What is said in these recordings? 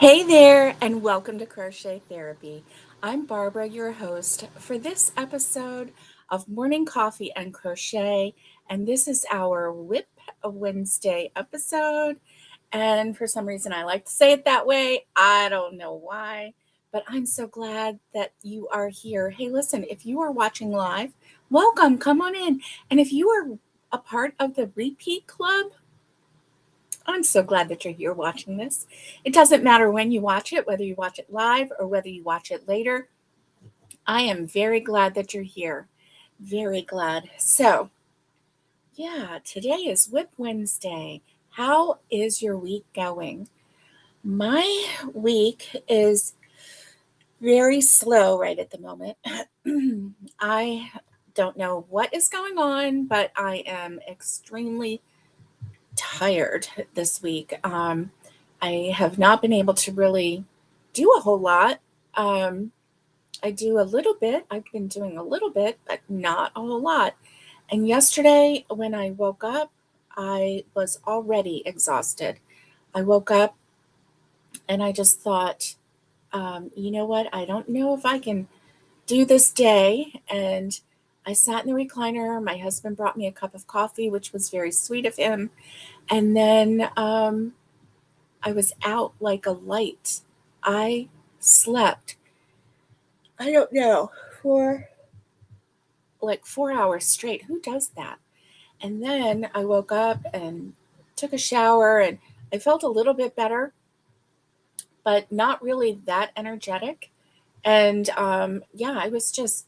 Hey there, and welcome to Crochet Therapy. I'm Barbara, your host for this episode of Morning Coffee and Crochet, and this is our Wip Wednesday episode. And for some reason, I like to say it that way. I don't know why, but I'm so glad that you are here. Hey, listen, if you are watching live, welcome, come on in. And if you are a part of the repeat club, I'm so glad that you're here watching this. It doesn't matter when you watch it, whether you watch it live or whether you watch it later. I am very glad that you're here. Very glad. So, yeah, today is Whip Wednesday. How is your week going? My week is very slow right at the moment. I don't know what is going on, but I am extremely tired this week. I have not been able to really do a whole lot. Um, I do a little bit. I've been doing a little bit, but not a whole lot. And yesterday, when I woke up, I was already exhausted. I woke up and I just thought, you know what? I don't know if I can do this day. And I sat in the recliner. My husband brought me a cup of coffee, which was very sweet of him. And then I was out like a light. I slept, I don't know, for like 4 hours straight. Who does that? And then I woke up and took a shower and I felt a little bit better, but not really that energetic. And yeah, it was just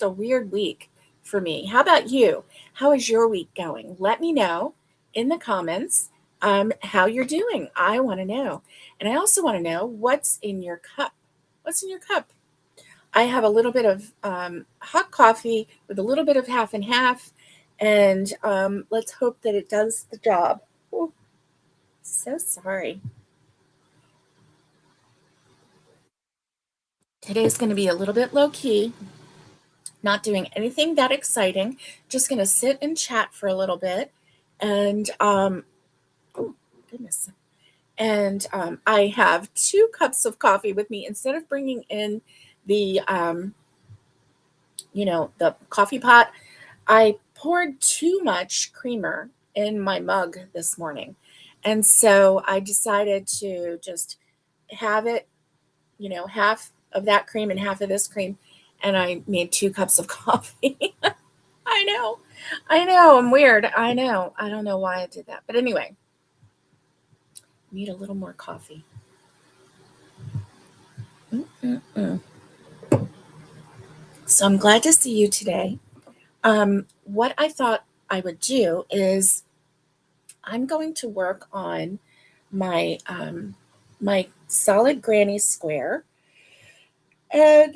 a weird week for me. How about you? How is your week going? Let me know in the comments how you're doing. I want to know. And I also want to know what's in your cup. What's in your cup? I have a little bit of hot coffee with a little bit of half and half. And let's hope that it does the job. Oh, so sorry. Today's going to be a little bit low key, not doing anything that exciting. Just going to sit and chat for a little bit. And, oh, goodness. And I have 2 cups of coffee with me. Instead of bringing in the, the coffee pot, I poured too much creamer in my mug this morning. And so I decided to just have it, half of that cream and half of this cream. And I made 2 cups of coffee. I know. I know. I'm weird. I know. I don't know why I did that. But anyway, need a little more coffee. Mm-mm-mm. So I'm glad to see you today. What I thought I would do is I'm going to work on my solid granny square. And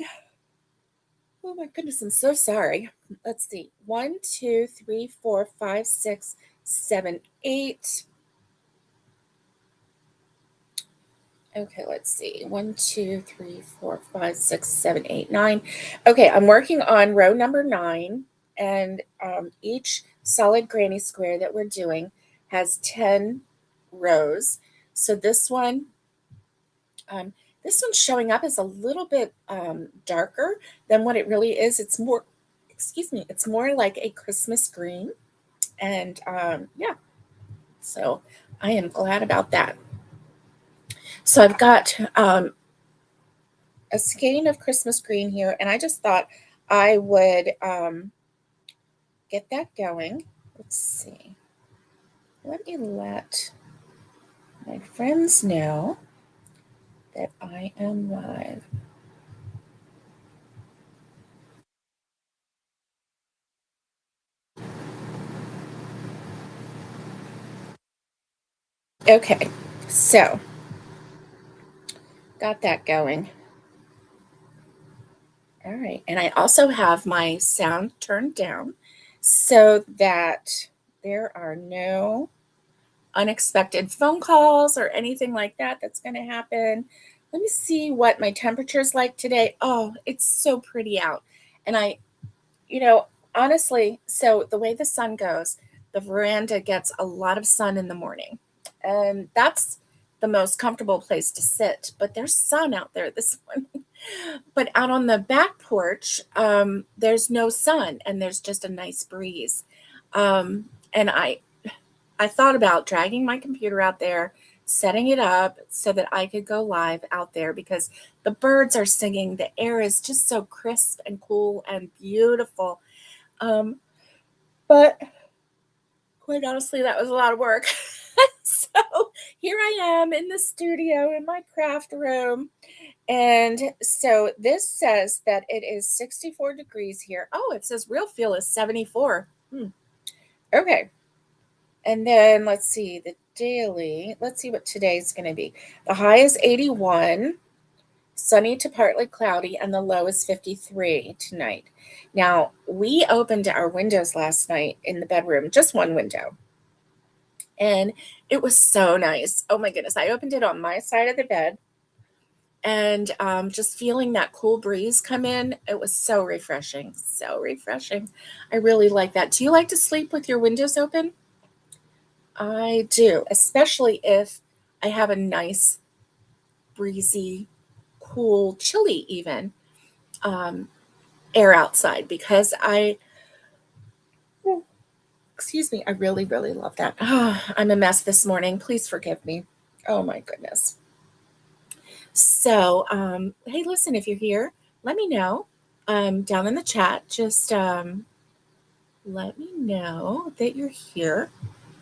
oh my goodness, I'm so sorry. Let's see. 1, 2, 3, 4, 5, 6, 7, 8. Okay, let's see. 1, 2, 3, 4, 5, 6, 7, 8, 9. Okay, I'm working on row number 9, and each solid granny square that we're doing has 10 rows. So um, this one's showing up as a little bit darker than what it really is. It's more, excuse me, it's more like a Christmas green. And yeah, so I am glad about that. So I've got a skein of Christmas green here, and I just thought I would get that going. Let's see. Let me let my friends know that I am live. Okay, so got that going. All right, and I also have my sound turned down so that there are no unexpected phone calls or anything like that that's going to happen. Let me see what my temperature is like today. Oh, it's so pretty out. And you know, honestly, so the way the sun goes, the veranda gets a lot of sun in the morning. And the most comfortable place to sit, but there's sun out there this morning. But out on the back porch, there's no sun and there's just a nice breeze. And I thought about dragging my computer out there, setting it up so that I could go live out there because the birds are singing. The air is just so crisp and cool and beautiful. But quite honestly, that was a lot of work. So here I am in the studio in my craft room. And so this says that it is 64 degrees here. Oh, it says real feel is 74. Okay. And then let's see the daily. Let's see what today's going to be. The high is 81, sunny to partly cloudy, and the low is 53 tonight. Now, we opened our windows last night in the bedroom, just one window. And it was so nice. Oh my goodness. I opened it on my side of the bed and just feeling that cool breeze come in. It was so refreshing. So refreshing. I really like that. Do you like to sleep with your windows open? I do, especially if I have a nice, breezy, cool, chilly even air outside because excuse me, I really, really love that. Oh, I'm a mess this morning. Please forgive me. Oh my goodness. So, hey, listen, if you're here, let me know down in the chat. Just let me know that you're here.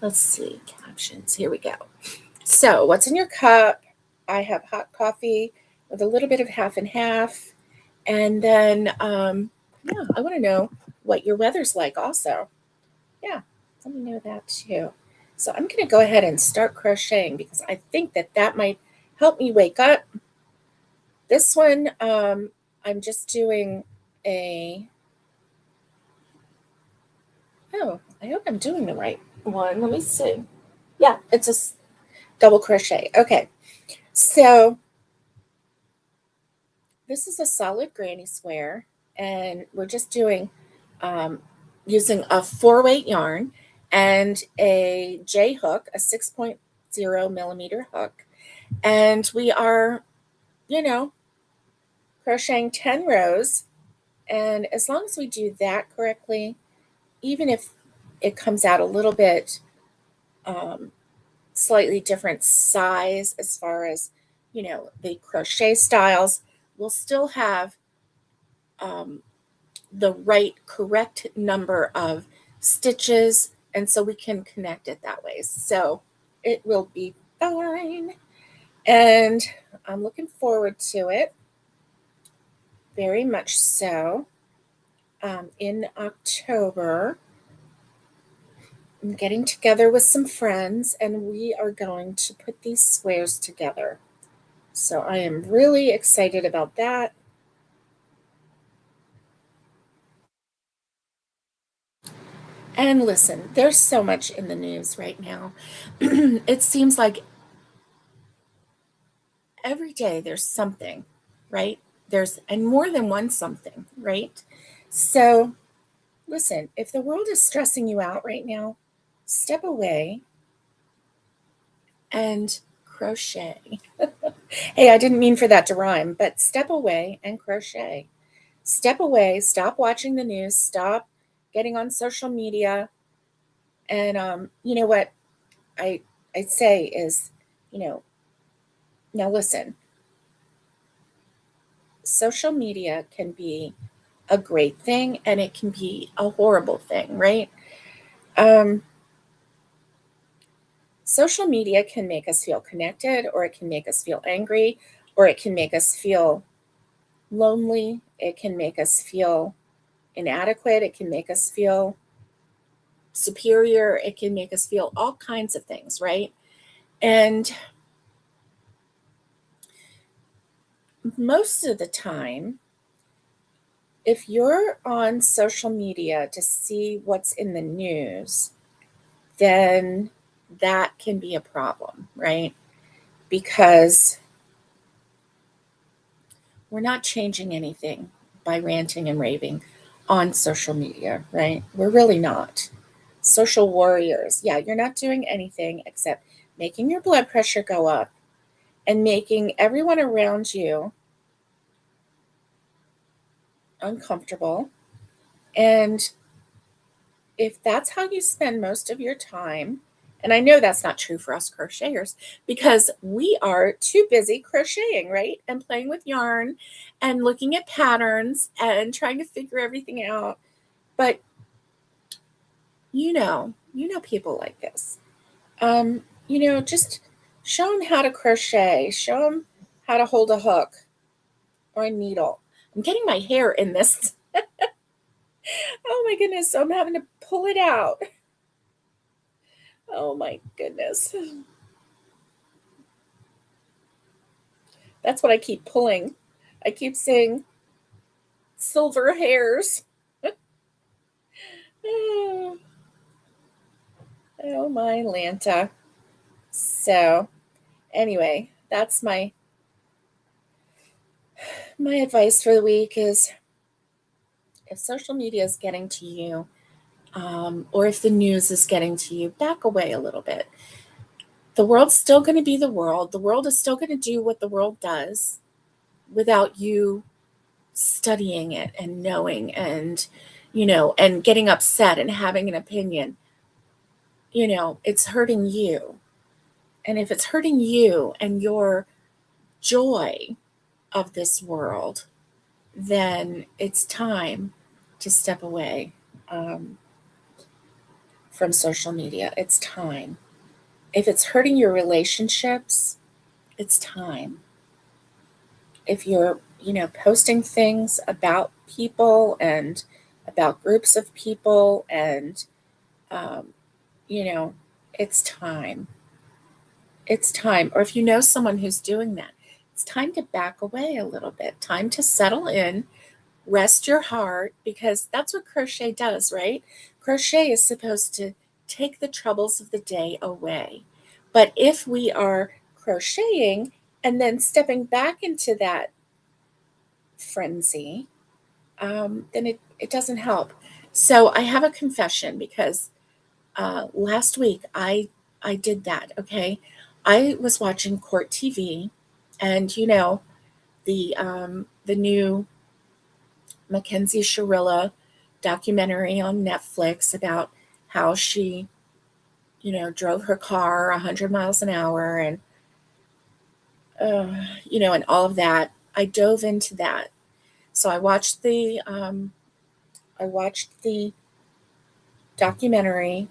Let's see, captions. Here we go. So, what's in your cup? I have hot coffee with a little bit of half and half. And then, yeah, I want to know what your weather's like also. Yeah, let me know that too. So I'm going to go ahead and start crocheting because I think that might help me wake up. This one, I'm just doing I hope I'm doing the right one. Let me see. Yeah, it's a double crochet. Okay, so this is a solid granny square, and we're just doing using a 4-weight yarn and a J hook, a 6.0 millimeter hook. And we are, crocheting 10 rows. And as long as we do that correctly, even if it comes out a little bit slightly different size as far as, the crochet styles, we'll still have the right correct number of stitches, and so we can connect it that way. So it will be fine. And I'm looking forward to it. Very much so. In October, I'm getting together with some friends and we are going to put these squares together. So I am really excited about that. And listen, there's so much in the news right now. It seems like every day there's something, right? And more than one something, right? So listen, if the world is stressing you out right now, step away and crochet. Hey, I didn't mean for that to rhyme, but step away and crochet. Step away, stop watching the news, stop getting on social media. And you know what I'd say is, now listen, social media can be a great thing and it can be a horrible thing, right? Social media can make us feel connected, or it can make us feel angry, or it can make us feel lonely. It can make us feel inadequate. It can make us feel superior. It can make us feel all kinds of things, right? And most of the time, if you're on social media to see what's in the news, then that can be a problem, right? Because we're not changing anything by ranting and raving on social media, right? We're really not. Social warriors. Yeah, you're not doing anything except making your blood pressure go up and making everyone around you uncomfortable. And if that's how you spend most of your time, and I know that's not true for us crocheters because we are too busy crocheting, right? And playing with yarn and looking at patterns and trying to figure everything out. But people like this. Just show them how to crochet, show them how to hold a hook or a needle. I'm getting my hair in this. Oh my goodness, so I'm having to pull it out. Oh my goodness. That's what I keep pulling. I keep saying silver hairs. Oh, oh my Lanta. So anyway, that's my advice for the week is if social media is getting to you, or if the news is getting to you, back away a little bit. The world's still going to be the world. The world is still going to do what the world does without you studying it and knowing and getting upset and having an opinion. It's hurting you. And if it's hurting you and your joy of this world, then it's time to step away from social media. It's time. If it's hurting your relationships, it's time. If you're, posting things about people and about groups of people and, um, you know, it's time. It's time. Or if you know someone who's doing that, it's time to back away a little bit, time to settle in, rest your heart, because that's what crochet does, right? Crochet is supposed to take the troubles of the day away. But if we are crocheting and then stepping back into that frenzy, then it doesn't help. So I have a confession because last week I did that. Okay, I was watching Court TV, and the new Mackenzie Shirilla documentary on Netflix about how she drove her car 100 miles an hour and all of that. I dove into that. So I watched the documentary,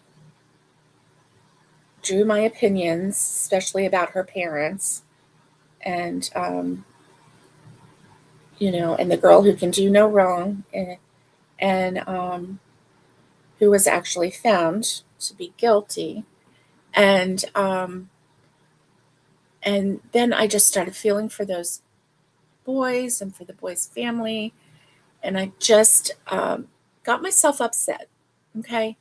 drew my opinions, especially about her parents, and and the girl who can do no wrong, and who was actually found to be guilty, and and then I just started feeling for those boys and for the boys' family, and I just got myself upset. Okay,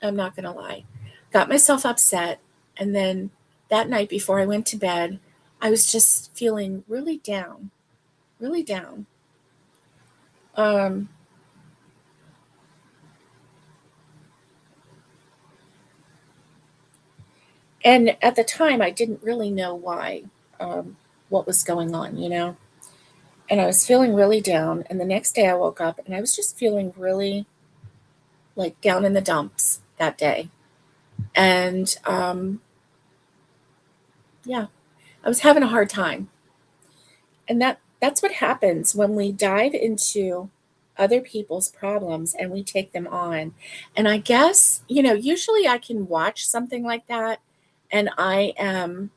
I'm not gonna lie, got myself upset, and then that night before I went to bed, I was just feeling really down, really down. Um, and at the time, I didn't really know why, what was going on. And I was feeling really down. And the next day, I woke up and I was just feeling really like down in the dumps that day. And yeah, I was having a hard time. And that's what happens when we dive into other people's problems and we take them on. And I guess, usually I can watch something like that and I am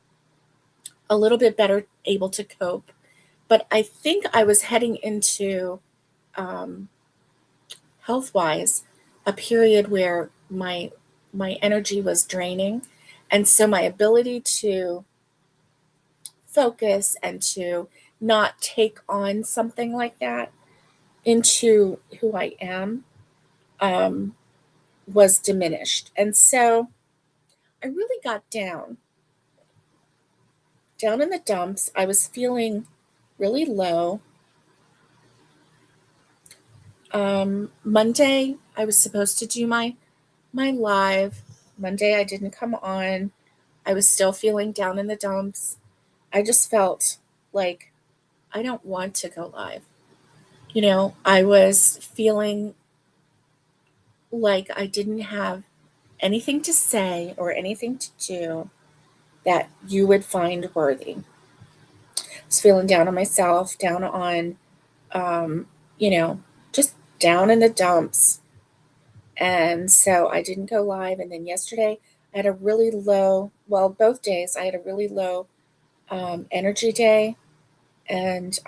a little bit better able to cope. But I think I was heading into, um, health wise, a period where my energy was draining. And so my ability to focus and to not take on something like that into who I am, um, was diminished. And so I really got down in the dumps. I was feeling really low. Monday, I was supposed to do my live. Monday, I didn't come on. I was still feeling down in the dumps. I just felt like I don't want to go live. I was feeling like I didn't have anything to say or anything to do that you would find worthy. I was feeling down on myself, down on, um, you know, just down in the dumps. And so I didn't go live. And then yesterday I had a really low, well, both days I had a really low energy day. And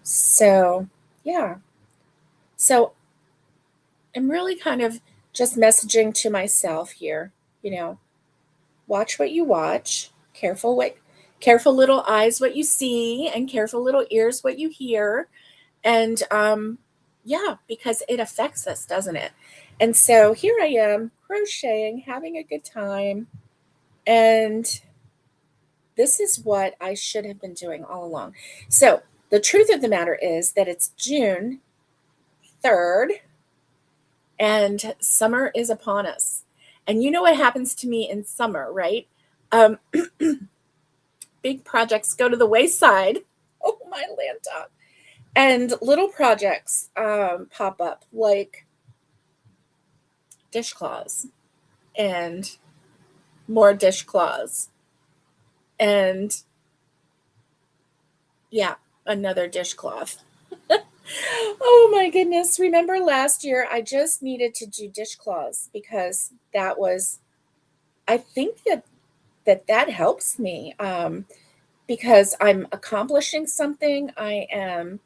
so, yeah. So I'm really kind of just messaging to myself here, you know, watch what you watch, careful little eyes what you see, and careful little ears what you hear. And yeah, because it affects us, doesn't it? And so here I am crocheting, having a good time. And this is what I should have been doing all along. So the truth of the matter is that it's June 3rd and summer is upon us. And you know what happens to me in summer, right? Um, big projects go to the wayside. Oh, my Lanta. And little projects pop up like dishcloths and more dishcloths and yeah, another dishcloth. Oh my goodness. Remember last year I just needed to do dishcloths because that was I think that helps me because I'm accomplishing something. I am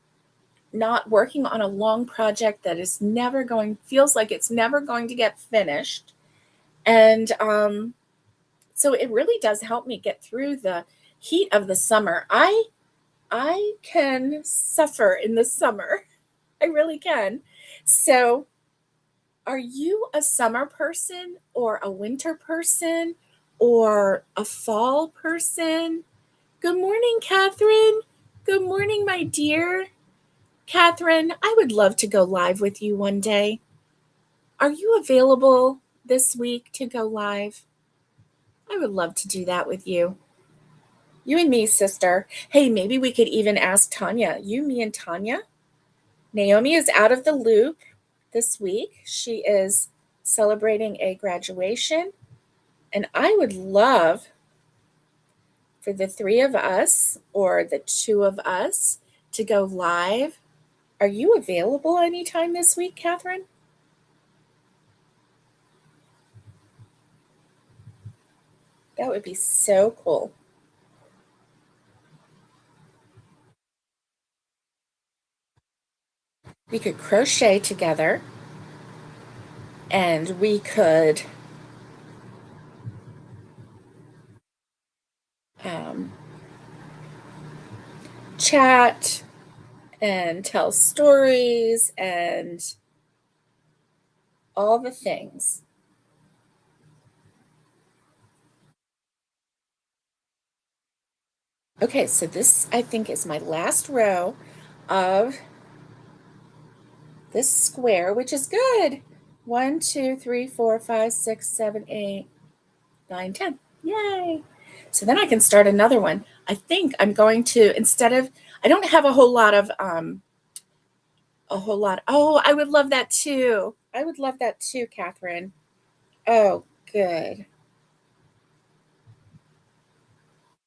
not working on a long project that is never going feels like it's never going to get finished. And so it really does help me get through the heat of the summer. I can suffer in the summer. I really can. So, are you a summer person or a winter person or a fall person? Good morning, Catherine. Good morning, my dear. Catherine, I would love to go live with you one day. Are you available this week to go live? I would love to do that with you. You and me, sister. Hey, maybe we could even ask Tanya. You, me, and Tanya. Naomi is out of the loop this week. She is celebrating a graduation. And I would love for the three of us or the two of us to go live. Are you available anytime this week, Catherine? That would be so cool. We could crochet together and we could um, chat and tell stories and all the things. Okay, so this I think is my last row of this square, which is good. 1, 2, 3, 4, 5, 6, 7, 8, 9, 10. Yay! So then I can start another one. I think I'm going to I don't have a whole lot. Oh, I would love that too. I would love that too, Catherine. Oh, good.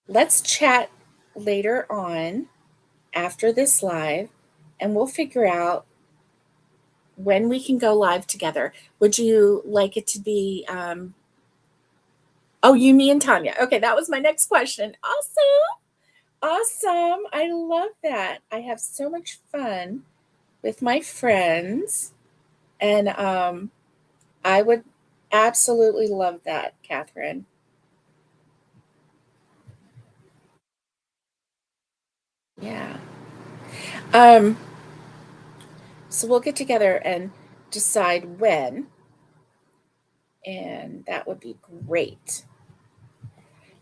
Let's chat later on after this live and we'll figure out when we can go live together. Would you like it to be oh, you, me, and Tanya. Okay, that was my next question. Awesome. Awesome. I love that. I have so much fun with my friends. And I would absolutely love that, Catherine. Yeah. Um, so we'll get together and decide when, and that would be great.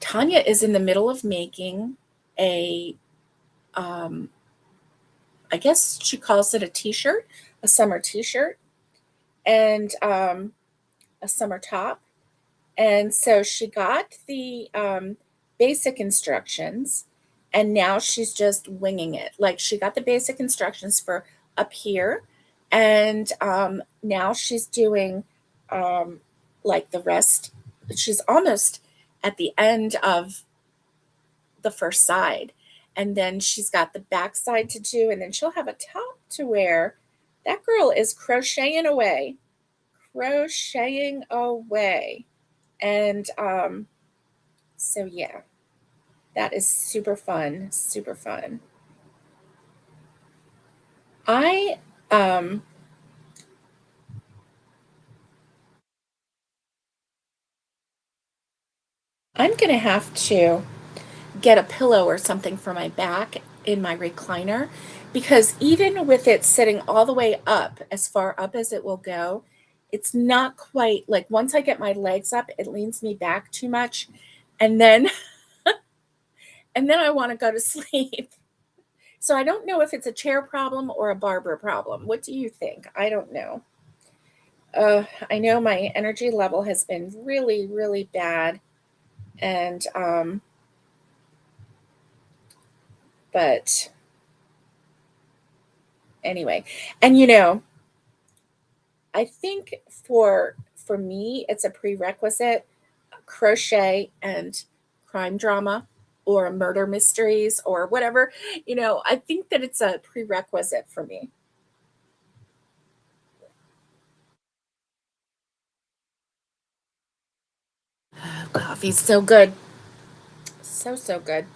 Tanya is in the middle of making a, um, I guess she calls it a t-shirt, a summer t-shirt, and a summer top. And so she got the basic instructions, and now she's just winging it. Like she got the basic instructions for up here, and now she's doing um, like the rest. She's almost at the end of the first side, and then she's got the back side to do, and then she'll have a top to wear. That girl is crocheting away. And so yeah, that is super fun, super fun. I um I'm gonna have to get a pillow or something for my back in my recliner, because even with it sitting all the way up, as far up as it will go, it's not quite like once I get my legs up, it leans me back too much, and then and then I want to go to sleep. So I don't know if it's a chair problem or a barber problem. What do you think? I don't know. I know my energy level has been really, really bad, and but anyway, and I think for me, it's a prerequisite crochet and crime drama or murder mysteries or whatever. I think that it's a prerequisite for me. Oh, coffee's so good, so so good.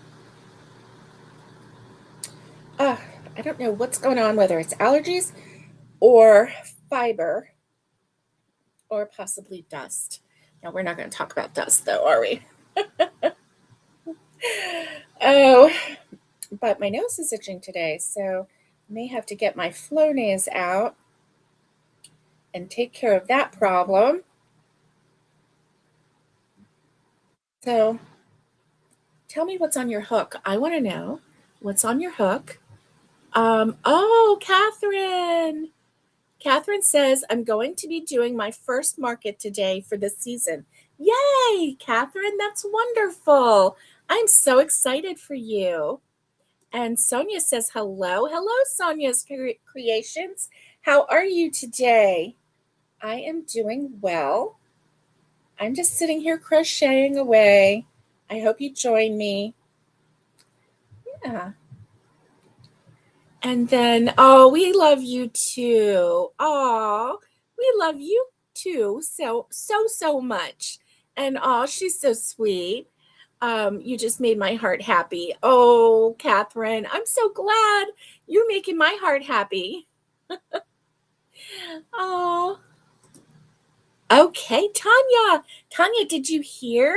Uh, I don't know what's going on, whether it's allergies or fiber or possibly dust. Now, we're not going to talk about dust, though, are we? Oh, but my nose is itching today, so I may have to get my Flonase out and take care of that problem. So, tell me what's on your hook. I want to know what's on your hook. Oh, Catherine. Catherine says, I'm going to be doing my first market today for this season. Yay, Catherine, that's wonderful. I'm so excited for you. And Sonia says, hello. Hello, Sonia's Creations. How are you today? I am doing well. I'm just sitting here crocheting away. I hope you join me. Yeah. And then, oh, we love you too. Oh, we love you too. So, so, so much. And oh, she's so sweet. You just made my heart happy. Oh, Catherine, I'm so glad you're making my heart happy. Oh, okay. Tanya, Tanya, did you hear?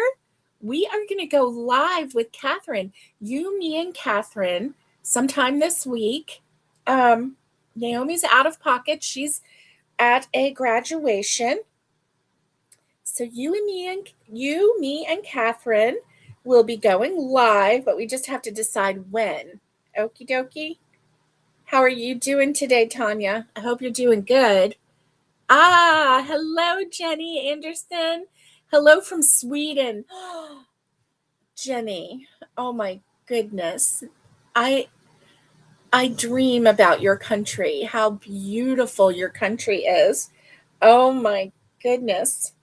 We are going to go live with Catherine. You, me, and Catherine sometime this week. Naomi's out of pocket. She's at a graduation. So me and Catherine will be going live, but we just have to decide when. Okie dokie. How are you doing today, Tanya? I hope you're doing good. Ah, hello, Jenny Anderson. Hello from Sweden. Jenny, oh my goodness. I I dream about your country, how beautiful your country is. Oh my goodness.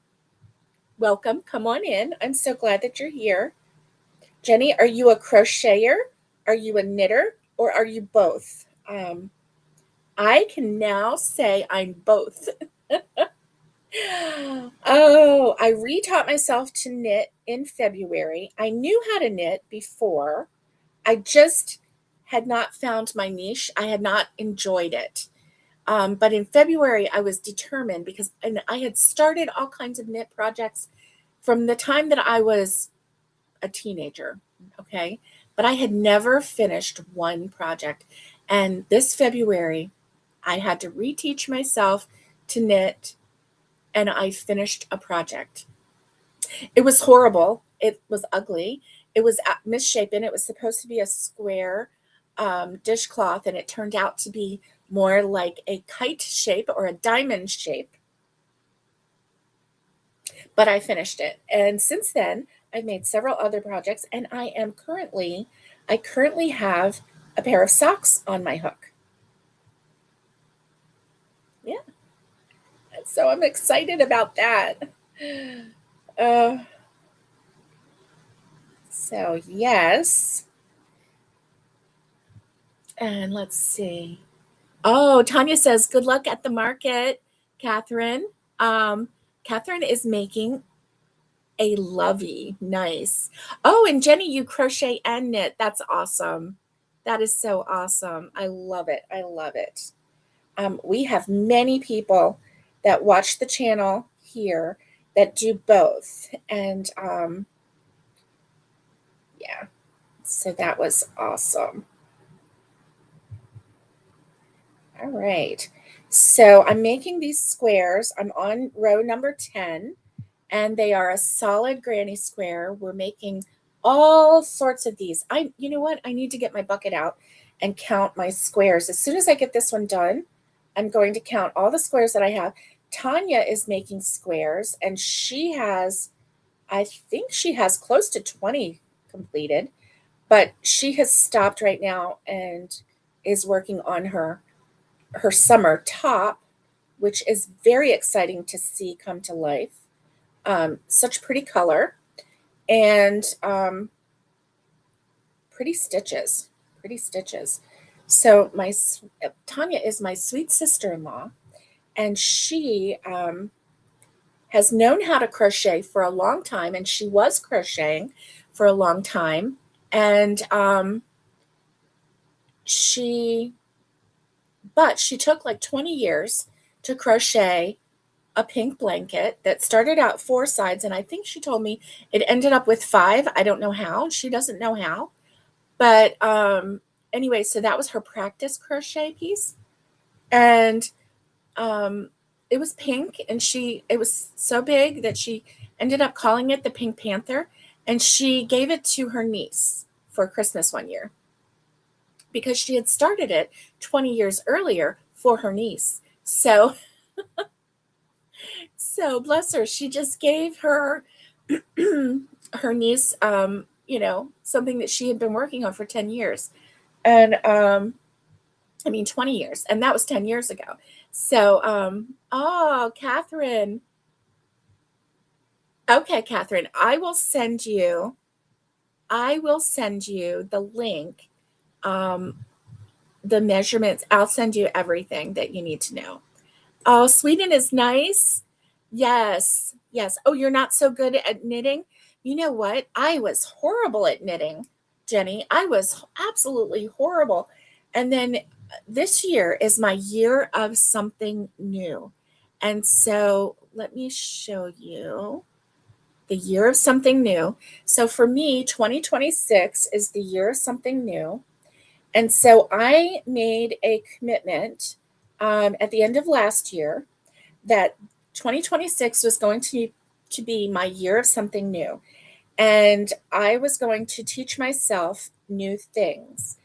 Welcome. Come on in. I'm so glad that you're here. Jenny, are you a crocheter? Are you a knitter? Or are you both? I can now say I'm both. Oh, I retaught myself to knit in February. I knew how to knit before. I just had not found my niche. I had not enjoyed it. But in February, I was determined because and I had started all kinds of knit projects from the time that I was a teenager. Okay. But I had never finished one project. And this February, I had to reteach myself to knit, and I finished a project. It was horrible. It was ugly. It was misshapen. It was supposed to be a square dishcloth, and it turned out to be more like a kite shape or a diamond shape. but I finished it. And since then, I've made several other projects, and I currently have a pair of socks on my hook. Yeah, so I'm excited about that. Uh, so yes, and let's see. Oh, Tanya says, good luck at the market, Catherine. Um, Catherine is making a lovey. Nice. Oh, and Jenny, you crochet and knit. That's awesome. That is so awesome. I love it. I love it. We have many people that watch the channel here that do both. And yeah, so that was awesome. All right. So I'm making these squares. I'm on row number 10, and they are a solid granny square. We're making all sorts of these. You know what? I need to get my bucket out and count my squares. As soon as I get this one done, I'm going to count all the squares that I have. Tanya is making squares, and I think she has close to 20 completed, but she has stopped right now and is working on her summer top, which is very exciting to see come to life. Such pretty color and pretty stitches. Pretty stitches. So Tanya is my sweet sister-in-law, and she has known how to crochet for a long time, and she was crocheting for a long time, and she took like 20 years to crochet a pink blanket that started out 4 sides, and I think she told me it ended up with 5. I don't know how. She doesn't know how. But anyway, so that was her practice crochet piece. And it was pink, and it was so big that she ended up calling it the Pink Panther, and she gave it to her niece for Christmas one year because she had started it 20 years earlier for her niece. So bless her, she just gave her her niece something that she had been working on for 10 years. And 20 years, and that was 10 years ago. So oh, Catherine. Okay, Catherine, I will send you the link, the measurements. I'll send you everything that you need to know. Oh, Sweden is nice. Yes. Yes. Oh, you're not so good at knitting? You know what? I was horrible at knitting, Jenny. I was absolutely horrible. And then this year is my year of something new. And so let me show you the year of something new. So for me, 2026 is the year of something new. And so I made a commitment at the end of last year that 2026 was going to be my year of something new. And I was going to teach myself new things.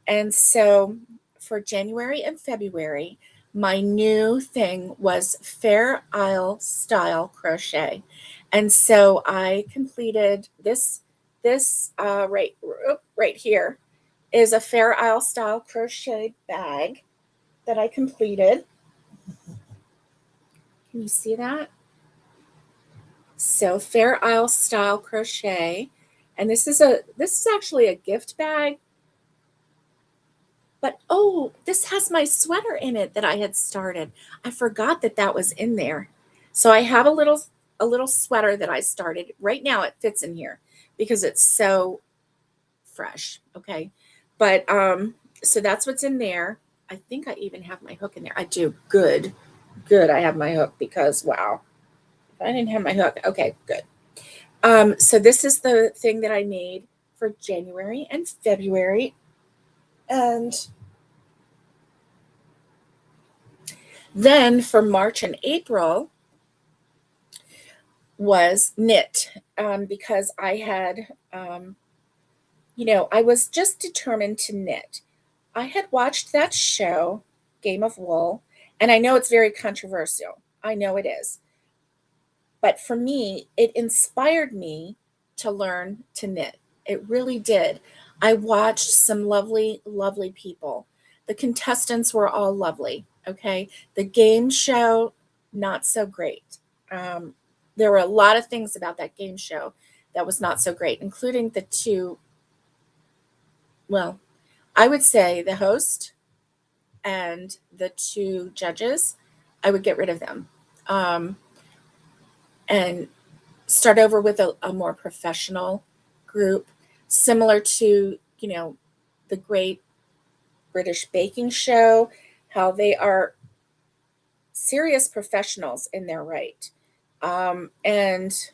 And so for January and February, my new thing was Fair Isle style crochet. And so I completed this right here is a Fair Isle style crochet bag that I completed. Can you see that? So Fair Isle style crochet. And this is actually a gift bag. But oh, this has my sweater in it that I had started. I forgot that was in there. So I have a little sweater that I started. Right now it fits in here because it's so fresh. Okay. But so that's what's in there. I think I even have my hook in there. I do. Good. I have my hook because wow. If I didn't have my hook. Okay, good. So this is the thing that I made for January and February. And then for March and April was knit because I had, I was just determined to knit. I had watched that show, Game of Wool, and I know it's very controversial. I know it is. But for me, it inspired me to learn to knit. It really did. I watched some lovely, lovely people. The contestants were all lovely. Okay. The game show, not so great. Um, there were a lot of things about that game show that was not so great, including the two, well, I would say the host and the two judges. I would get rid of them. Um, and start over with a more professional group, similar to, the Great British Baking Show, how they are serious professionals in their right, and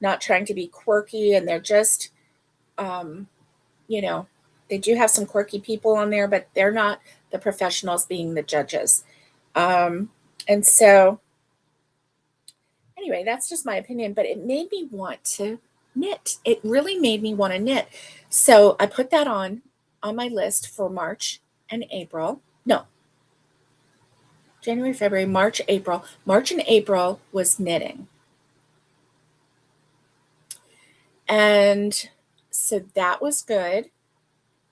not trying to be quirky. And they're just, um, you know, they do have some quirky people on there, but they're not the professionals being the judges. Um, and so, anyway, that's just my opinion, but it made me want to knit. It really made me want to knit. So I put that on my list for March and April. No, January, February, March, April. March and April was knitting. And so that was good.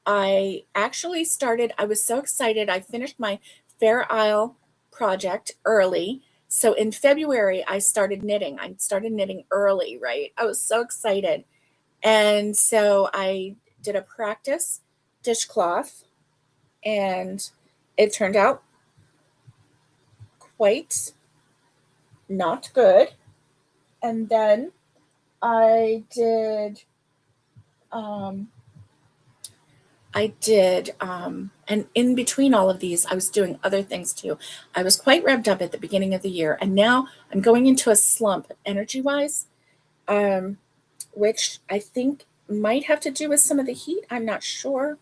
I actually started, I was so excited. I finished my Fair Isle project early. So in February, I started knitting. I started knitting early, right? I was so excited. And so I did a practice dishcloth, and it turned out quite not good. And then I did, um, and in between all of these, I was doing other things too. I was quite revved up at the beginning of the year, and now I'm going into a slump energy wise, um, which I think might have to do with some of the heat. I'm not sure.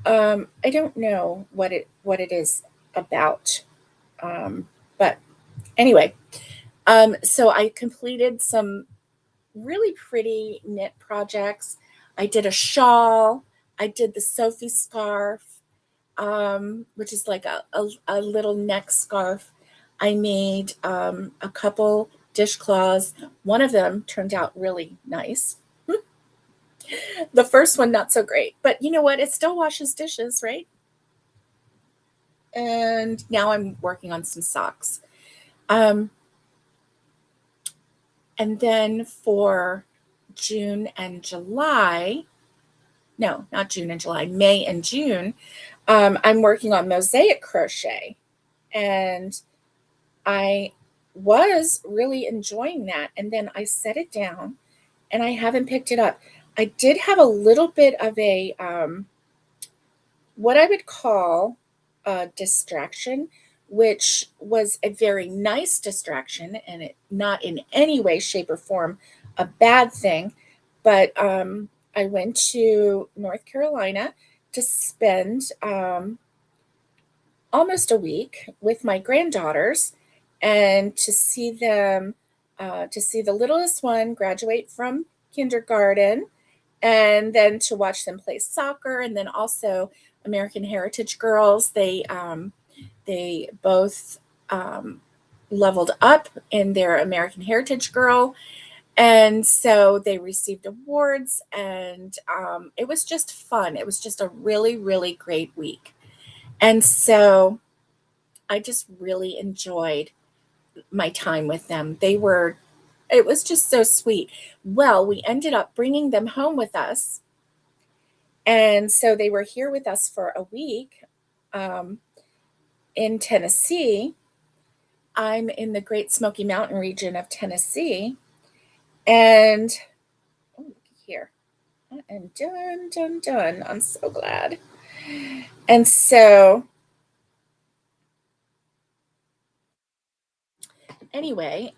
I don't know what it is about. But anyway, so I completed some really pretty knit projects. I did a shawl. I did the Sophie scarf, which is like a little neck scarf. I made a couple dishcloths. One of them turned out really nice. The first one, not so great. But you know what? It still washes dishes, right? And now I'm working on some socks. Um, and then for June and July, no, not June and July, May and June, I'm working on mosaic crochet. And I was really enjoying that. And then I set it down and I haven't picked it up. I did have a little bit of a, what I would call a distraction, which was a very nice distraction, and it not in any way, shape, or form a bad thing. But I went to North Carolina to spend almost a week with my granddaughters and to see the littlest one graduate from kindergarten, and then to watch them play soccer, and then also American Heritage girls. They both leveled up in their American Heritage girl, and so they received awards, and it was just fun. It was just a really, really great week, and so I just really enjoyed my time with them. It was just so sweet. Well, we ended up bringing them home with us. And so they were here with us for a week um, in Tennessee. I'm in the Great Smoky Mountain region of Tennessee. And oh, look here. I am done, done, done. I'm so glad. And so, anyway,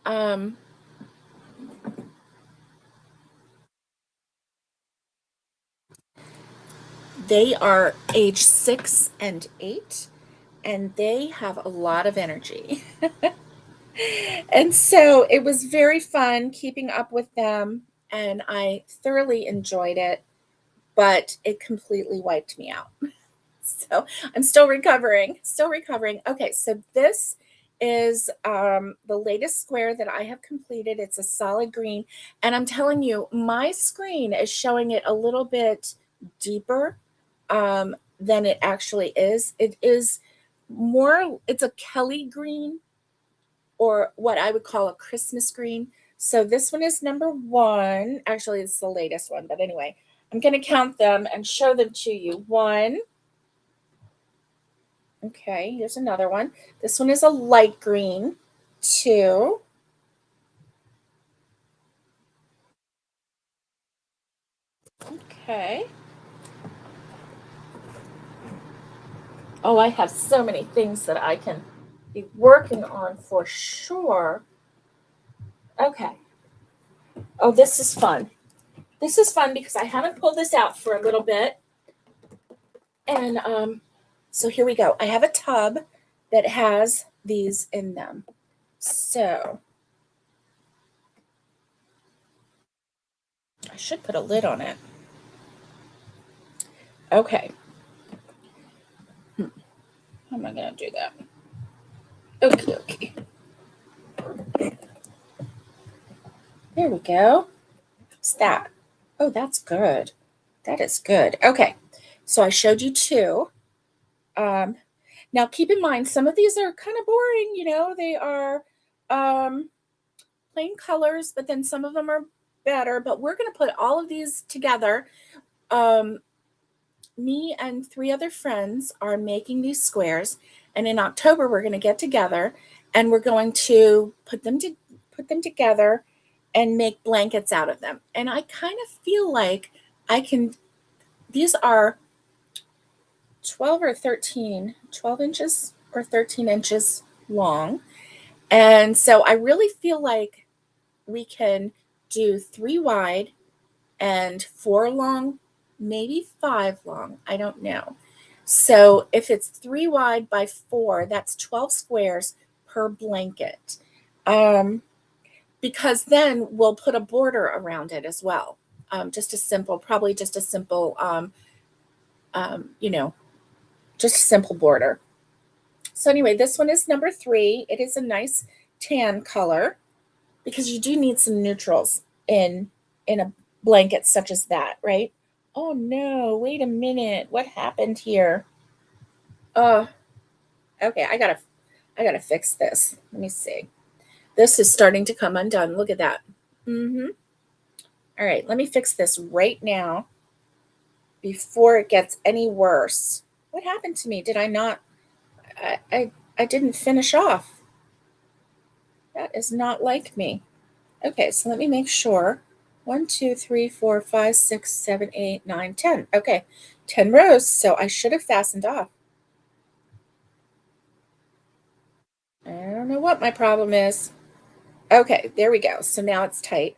they are age 6 and 8, and they have a lot of energy. And so it was very fun keeping up with them, and I thoroughly enjoyed it, but it completely wiped me out. So I'm still recovering, still recovering. Okay, so this is the latest square that I have completed. It's a solid green. And I'm telling you, my screen is showing it a little bit deeper than it actually is. It is more, it's a Kelly green, or what I would call a Christmas green. So this one is number 1. Actually, it's the latest one. But anyway, I'm going to count them and show them to you. 1. Okay, here's another one. This one is a light green. 2. Okay. Oh, I have so many things that I can be working on for sure. Okay. Oh, this is fun. This is fun because I haven't pulled this out for a little bit. And so here we go. I have a tub that has these in them. So I should put a lid on it. Okay. How am I going to do that? Okay. There we go. What's that? Oh, that's good. That is good. Okay. So I showed you 2. Now keep in mind, some of these are kind of boring, they are plain colors, but then some of them are better. But we're going to put all of these together. Me and 3 other friends are making these squares, and in October we're going to get together and we're going to put them together and make blankets out of them. And I kind of feel like these are 12 inches or 13 inches long. And so I really feel like we can do 3 wide and 4 long, maybe 5 long. I don't know. So if it's 3 wide by 4, that's 12 squares per blanket. Because then we'll put a border around it as well. Just a simple just a simple border. So anyway, this one is number 3. It is a nice tan color because you do need some neutrals in a blanket such as that, right? Oh no, wait a minute. What happened here? Okay, I gotta fix this. Let me see. This is starting to come undone. Look at that. All right, let me fix this right now before it gets any worse. What happened to me? Did I not I didn't finish off. That is not like me. Okay, so let me make sure. 1, 2, 3, 4, 5, 6, 7, 8, 9, 10. Okay, 10 rows. So I should have fastened off. I don't know what my problem is. Okay, there we go. So now it's tight.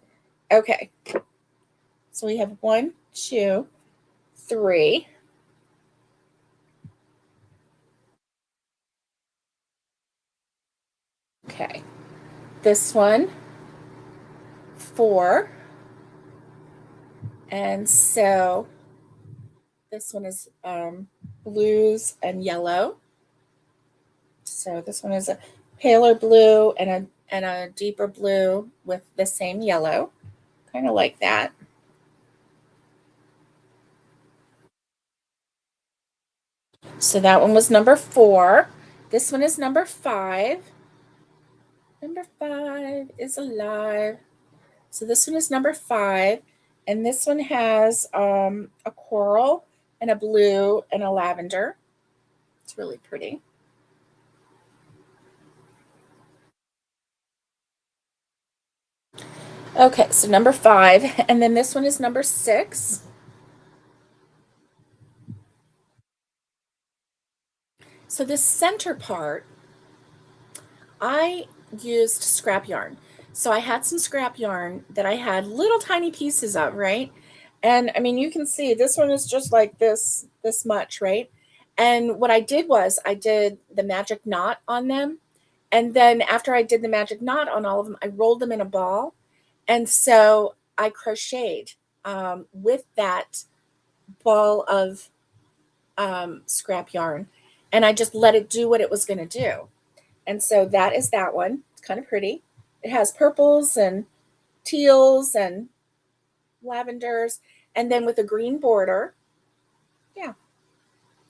Okay. So we have 1, 2, 3. Okay. This one, 4. And so this one is blues and yellow. So this one is a paler blue and a deeper blue with the same yellow, kind of like that. So that one was number 4. This one is number 5. Number 5 is alive. So this one is number 5. And this one has a coral and a blue and a lavender. It's really pretty. Okay, so number 5. And then this one is number 6. So this center part, I used scrap yarn. So I had some scrap yarn that I had little tiny pieces of, right? And I mean, you can see this one is just like this much, right? And what I did was I did the magic knot on them. And then after I did the magic knot on all of them, I rolled them in a ball. And so I crocheted with that ball of scrap yarn. And I just let it do what it was going to do. And so that is that one. It's kind of pretty. It has purples and teals and lavenders, and then with a green border. Yeah.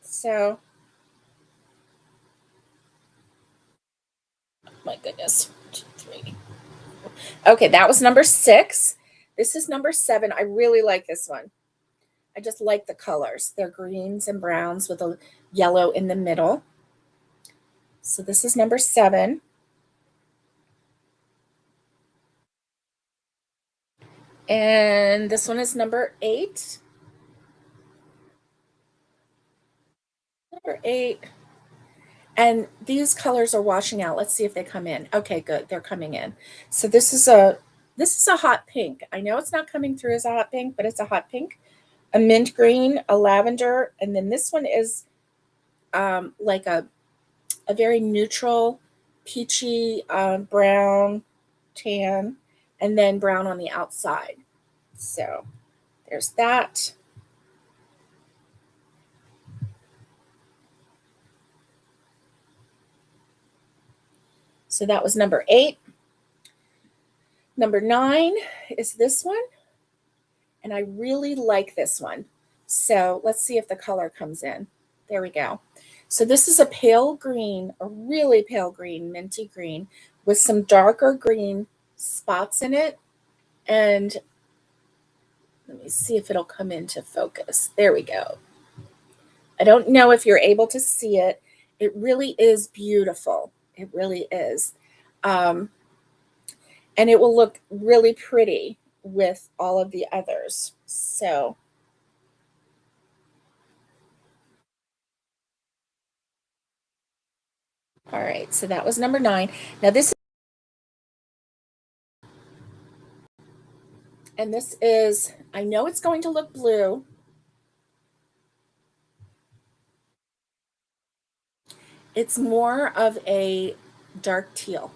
So, my goodness. 2, 3. Okay, that was number 6. This is number 7. I really like this one. I just like the colors. They're greens and browns with a yellow in the middle. So this is number 7. And this one is number 8. Number 8. And these colors are washing out. Let's see if they come in. Okay, good. They're coming in. So this is a hot pink. I know it's not coming through as a hot pink, but it's a hot pink, a mint green, a lavender, and then this one is like a very neutral, peachy brown, tan, and then brown on the outside. So there's that. So that was number 8. Number 9 is this one. And I really like this one. So let's see if the color comes in. There we go. So this is a pale green, a really pale green, minty green, with some darker green spots in it. And let me see if it'll come into focus. There we go. I don't know if you're able to see it. It really is beautiful. It really is. And it will look really pretty with all of the others. So all right, so that was number 9. Now this is, I know it's going to look blue. It's more of a dark teal.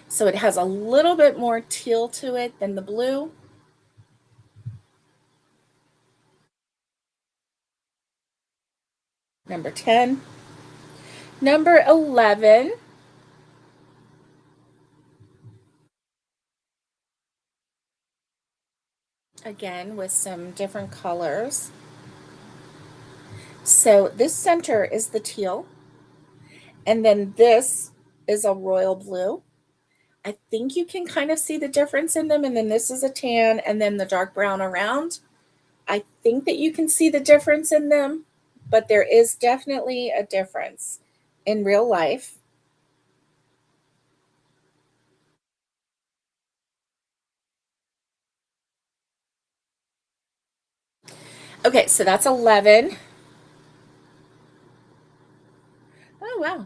So it has a little bit more teal to it than the blue. Number 10. Number 11. Again, with some different colors. So this center is the teal. And then this is a royal blue. I think you can kind of see the difference in them. And then this is a tan and then the dark brown around. I think that you can see the difference in them, but there is definitely a difference in real life. Okay, so that's 11. Oh, wow.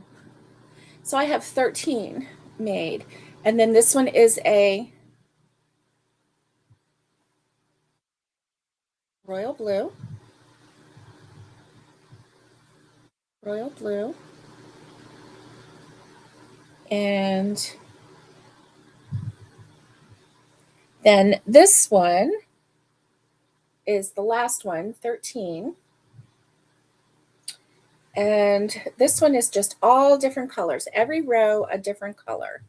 So I have 13 made. And then this one is a royal blue. Royal blue. And then this one is the last one, 13. And this one is just all different colors. Every row a different color.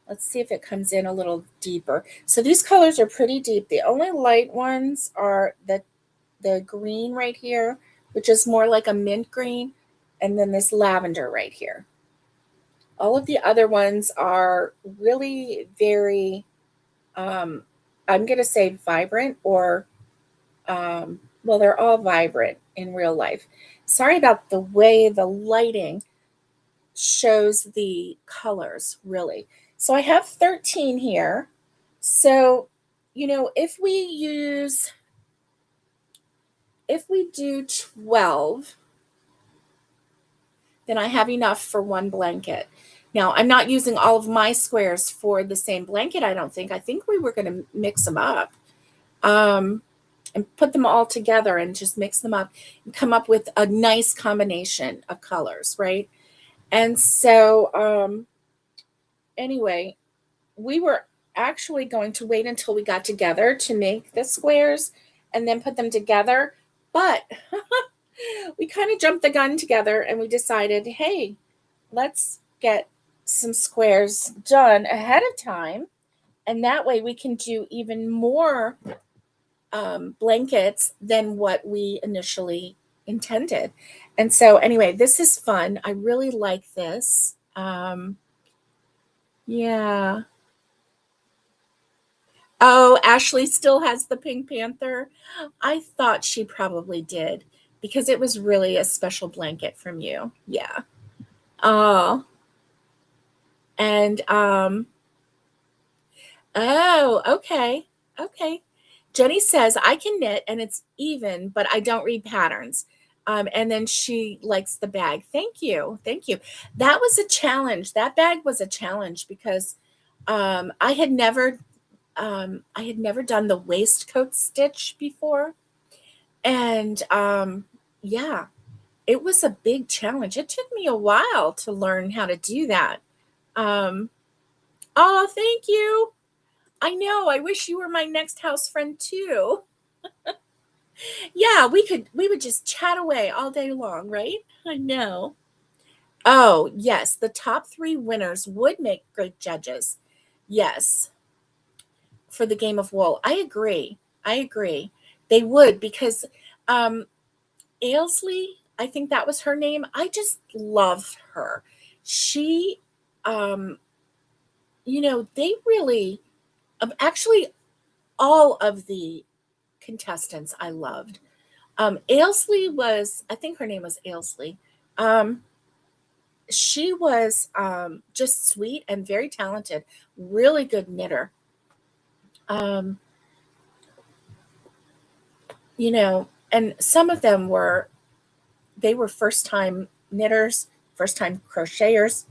Let's see if it comes in a little deeper. So these colors are pretty deep. The only light ones are the green right here, which is more like a mint green, and then this lavender right here. All of the other ones are really very, I'm going to say vibrant or, well, they're all vibrant in real life. Sorry about the way the lighting shows the colors, really. So I have 13 here. So, if we do 12, then I have enough for one blanket. Now, I'm not using all of my squares for the same blanket, I don't think. I think we were going to mix them up and put them all together and just mix them up and come up with a nice combination of colors, right? And so, anyway, we were actually going to wait until we got together to make the squares and then put them together. But we kind of jumped the gun together and we decided, hey, let's get some squares done ahead of time, and that way we can do even more blankets than what we initially intended. And so, anyway, this is fun. I really like this. Yeah. Oh, Ashley still has the Pink Panther. I thought she probably did because it was really a special blanket from you. Yeah. Oh, and oh, okay. Okay. Jenny says I can knit and it's even, but I don't read patterns. And then she likes the bag. Thank you. Thank you. That was a challenge. That bag was a challenge because I had never done the waistcoat stitch before. And yeah, it was a big challenge. It took me a while to learn how to do that. Um, oh, thank you. I know. I wish you were my next house friend too. Yeah, we would just chat away all day long, right? I know. Oh, yes, the top 3 winners would make great judges. Yes, for the game of wool. I agree. I agree. They would because um Ailsley, I think that was her name. I just loved her. She um they really actually all of the contestants I loved. Ailsley was, I think her name was Ailsley. Um, she was just sweet and very talented, really good knitter. Um, and some of them they were first time knitters, first time crocheters.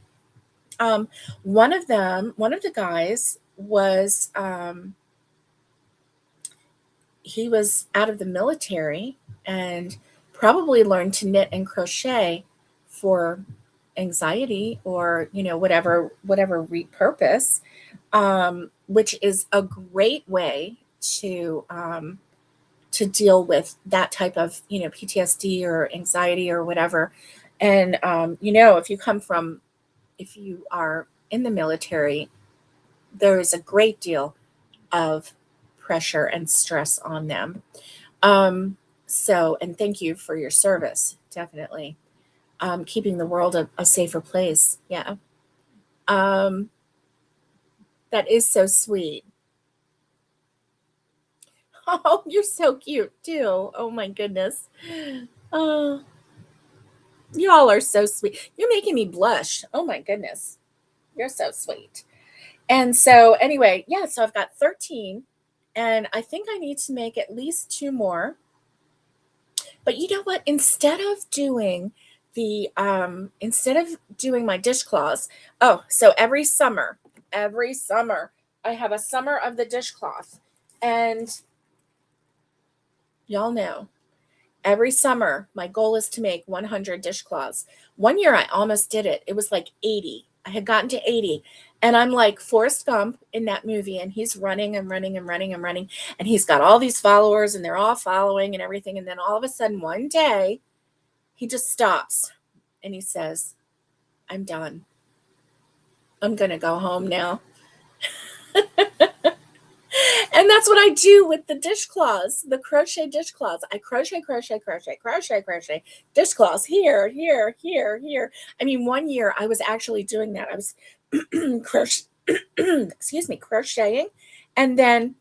Um, one of the guys he was out of the military and probably learned to knit and crochet for anxiety or whatever purpose, which is a great way to deal with that type of PTSD or anxiety or whatever. And if you are in the military, there is a great deal of pressure and stress on them. And thank you for your service, definitely. Keeping the world a safer place. Yeah. Um, that is so sweet. Oh, you're so cute too. Oh my goodness. Oh, y'all are so sweet. You're making me blush. Oh my goodness. You're so sweet. And so anyway, yeah, so I've got 13 and I think I need to make at least 2 more. But you know what? Instead of doing my dishcloths, so every summer, I have a summer of the dishcloth. And y'all know, every summer, my goal is to make 100 dishcloths. One year I almost did it. It was like 80. I had gotten to 80. And I'm like Forrest Gump in that movie, and he's running and running and running and running. And he's got all these followers, and they're all following and everything. And then all of a sudden, one day, he just stops and he says, I'm done. I'm going to go home now. And that's what I do with the dishcloths, the crochet dishcloths. I crochet, dishcloths here, here, here, here. I mean, one year I was actually doing that. I was crocheting, and then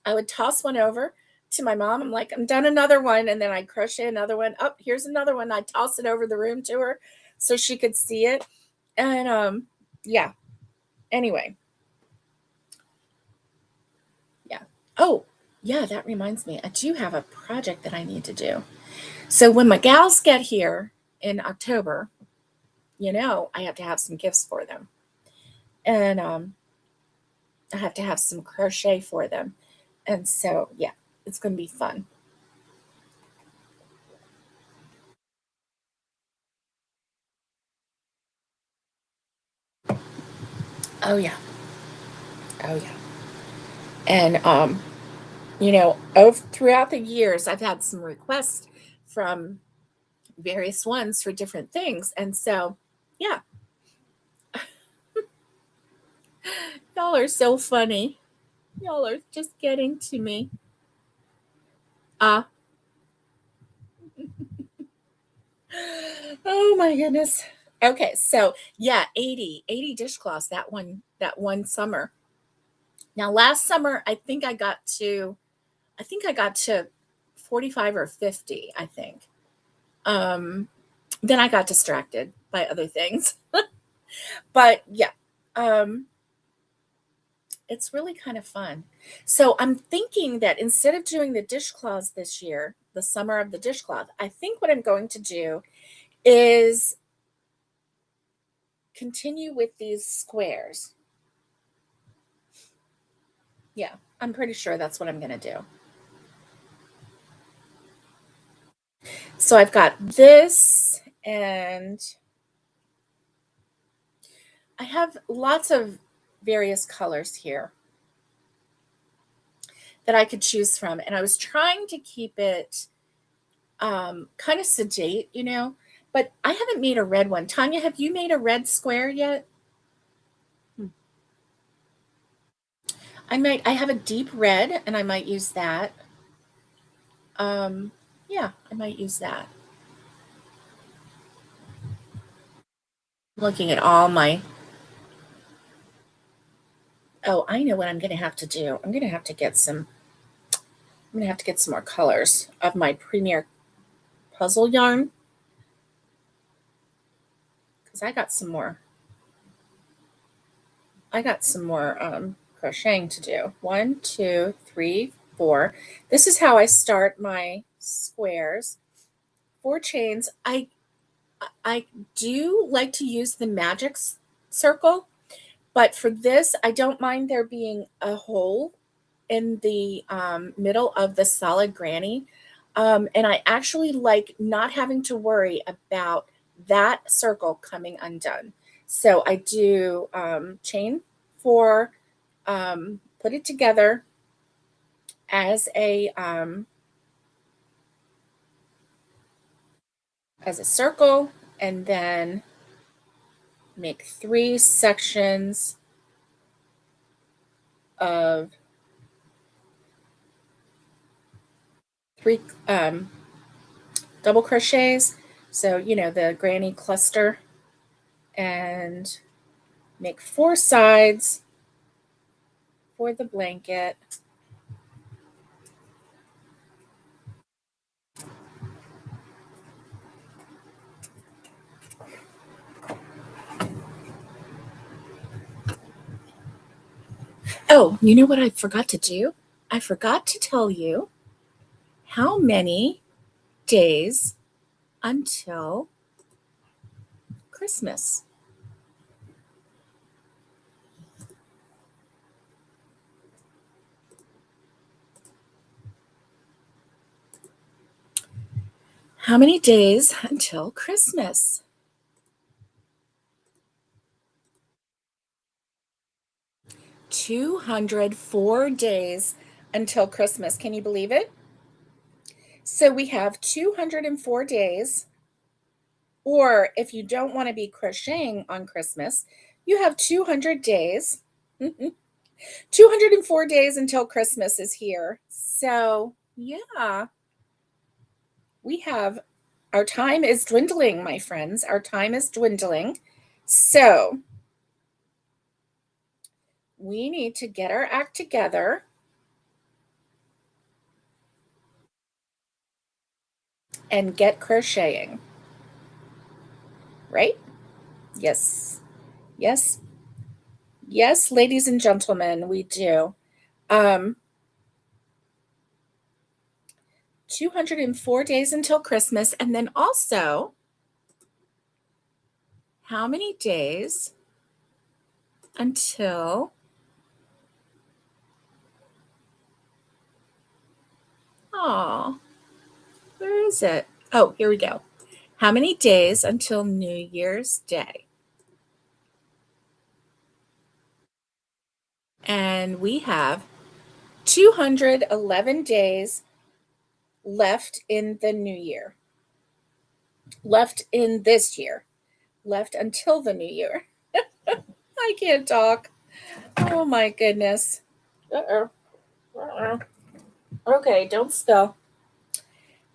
I would toss one over to my mom. I'm like, I'm done another one, and then I crochet another one. Oh, here's another one. I toss it over the room to her so she could see it. And yeah. Anyway, yeah. Oh, yeah, that reminds me. I do have a project that I need to do. So when my gals get here in October, I have to have some gifts for them. And I have to have some crochet for them. And so, yeah, it's going to be fun. Oh, yeah. Oh, yeah. And, throughout the years, I've had some requests from various ones for different things. And so, yeah. Y'all are so funny. Y'all are just getting to me. Uh, oh my goodness. Okay, so yeah, 80 dishcloths that one summer. Now last summer I think I got to 45 or 50, I think. Um then I got distracted by other things. But yeah. Um it's really kind of fun. So I'm thinking that instead of doing the dishcloths this year, the summer of the dishcloth, I think what I'm going to do is continue with these squares. Yeah, I'm pretty sure that's what I'm going to do. So I've got this, and I have lots of various colors here that I could choose from. And I was trying to keep it kind of sedate, but I haven't made a red one. Tanya, have you made a red square yet? Hmm. I have a deep red, and I might use that. Um, yeah, I might use that. Looking at all my, oh, I know what I'm going to have to do. I'm going to have to get some more colors of my Premier puzzle yarn, because I got some more crocheting to do. 1, 2, 3, 4. This is how I start my squares. 4 chains. I do like to use the magic circle, but for this, I don't mind there being a hole in the middle of the solid granny. And I actually like not having to worry about that circle coming undone. So I do chain 4, put it together as a circle, and then make 3 sections of 3 double crochets. So, the granny cluster, and make 4 sides for the blanket. Oh, you know what I forgot to do? I forgot to tell you how many days until Christmas. How many days until Christmas? 204 days until Christmas. Can you believe it? So we have 204 days, or if you don't want to be crocheting on Christmas, you have 200 days. 204 days until Christmas is here. So, yeah, we have our time is dwindling, my friends. Our time is dwindling. So, we need to get our act together and get crocheting. Right? Yes. Yes. Yes, ladies and gentlemen, we do. Um, 204 days until Christmas. And then also, how many days until, oh, where is it? Oh, here we go. How many days until New Year's Day? And we have 211 days left in the new year, left in this year, left until the new year. I can't talk. Oh my goodness. Uh-oh. Uh-oh. Okay, don't spill.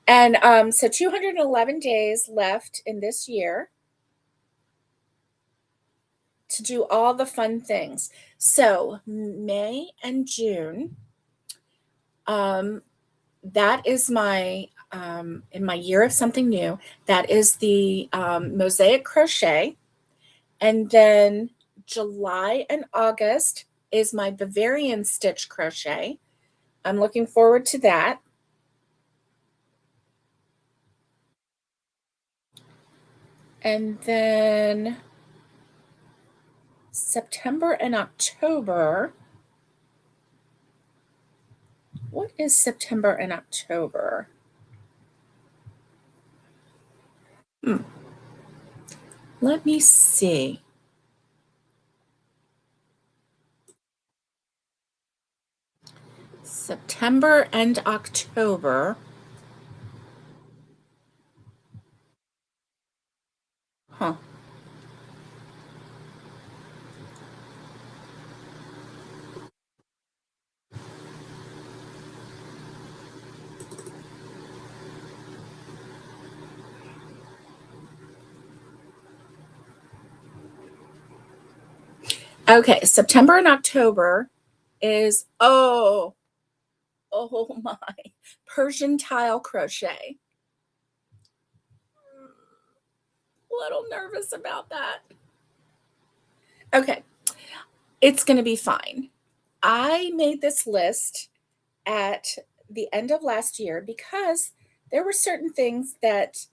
And so 211 days left in this year to do all the fun things. So May and June, um, that is my in my year of something new. That is the mosaic crochet, and then July and August is my Bavarian stitch crochet. I'm looking forward to that. And then September and October. What is September and October? Hmm. Let me see. September and October. Huh. Okay, September and October is oh my, Persian tile crochet. A little nervous about that. Okay, it's going to be fine. I made this list at the end of last year because there were certain things that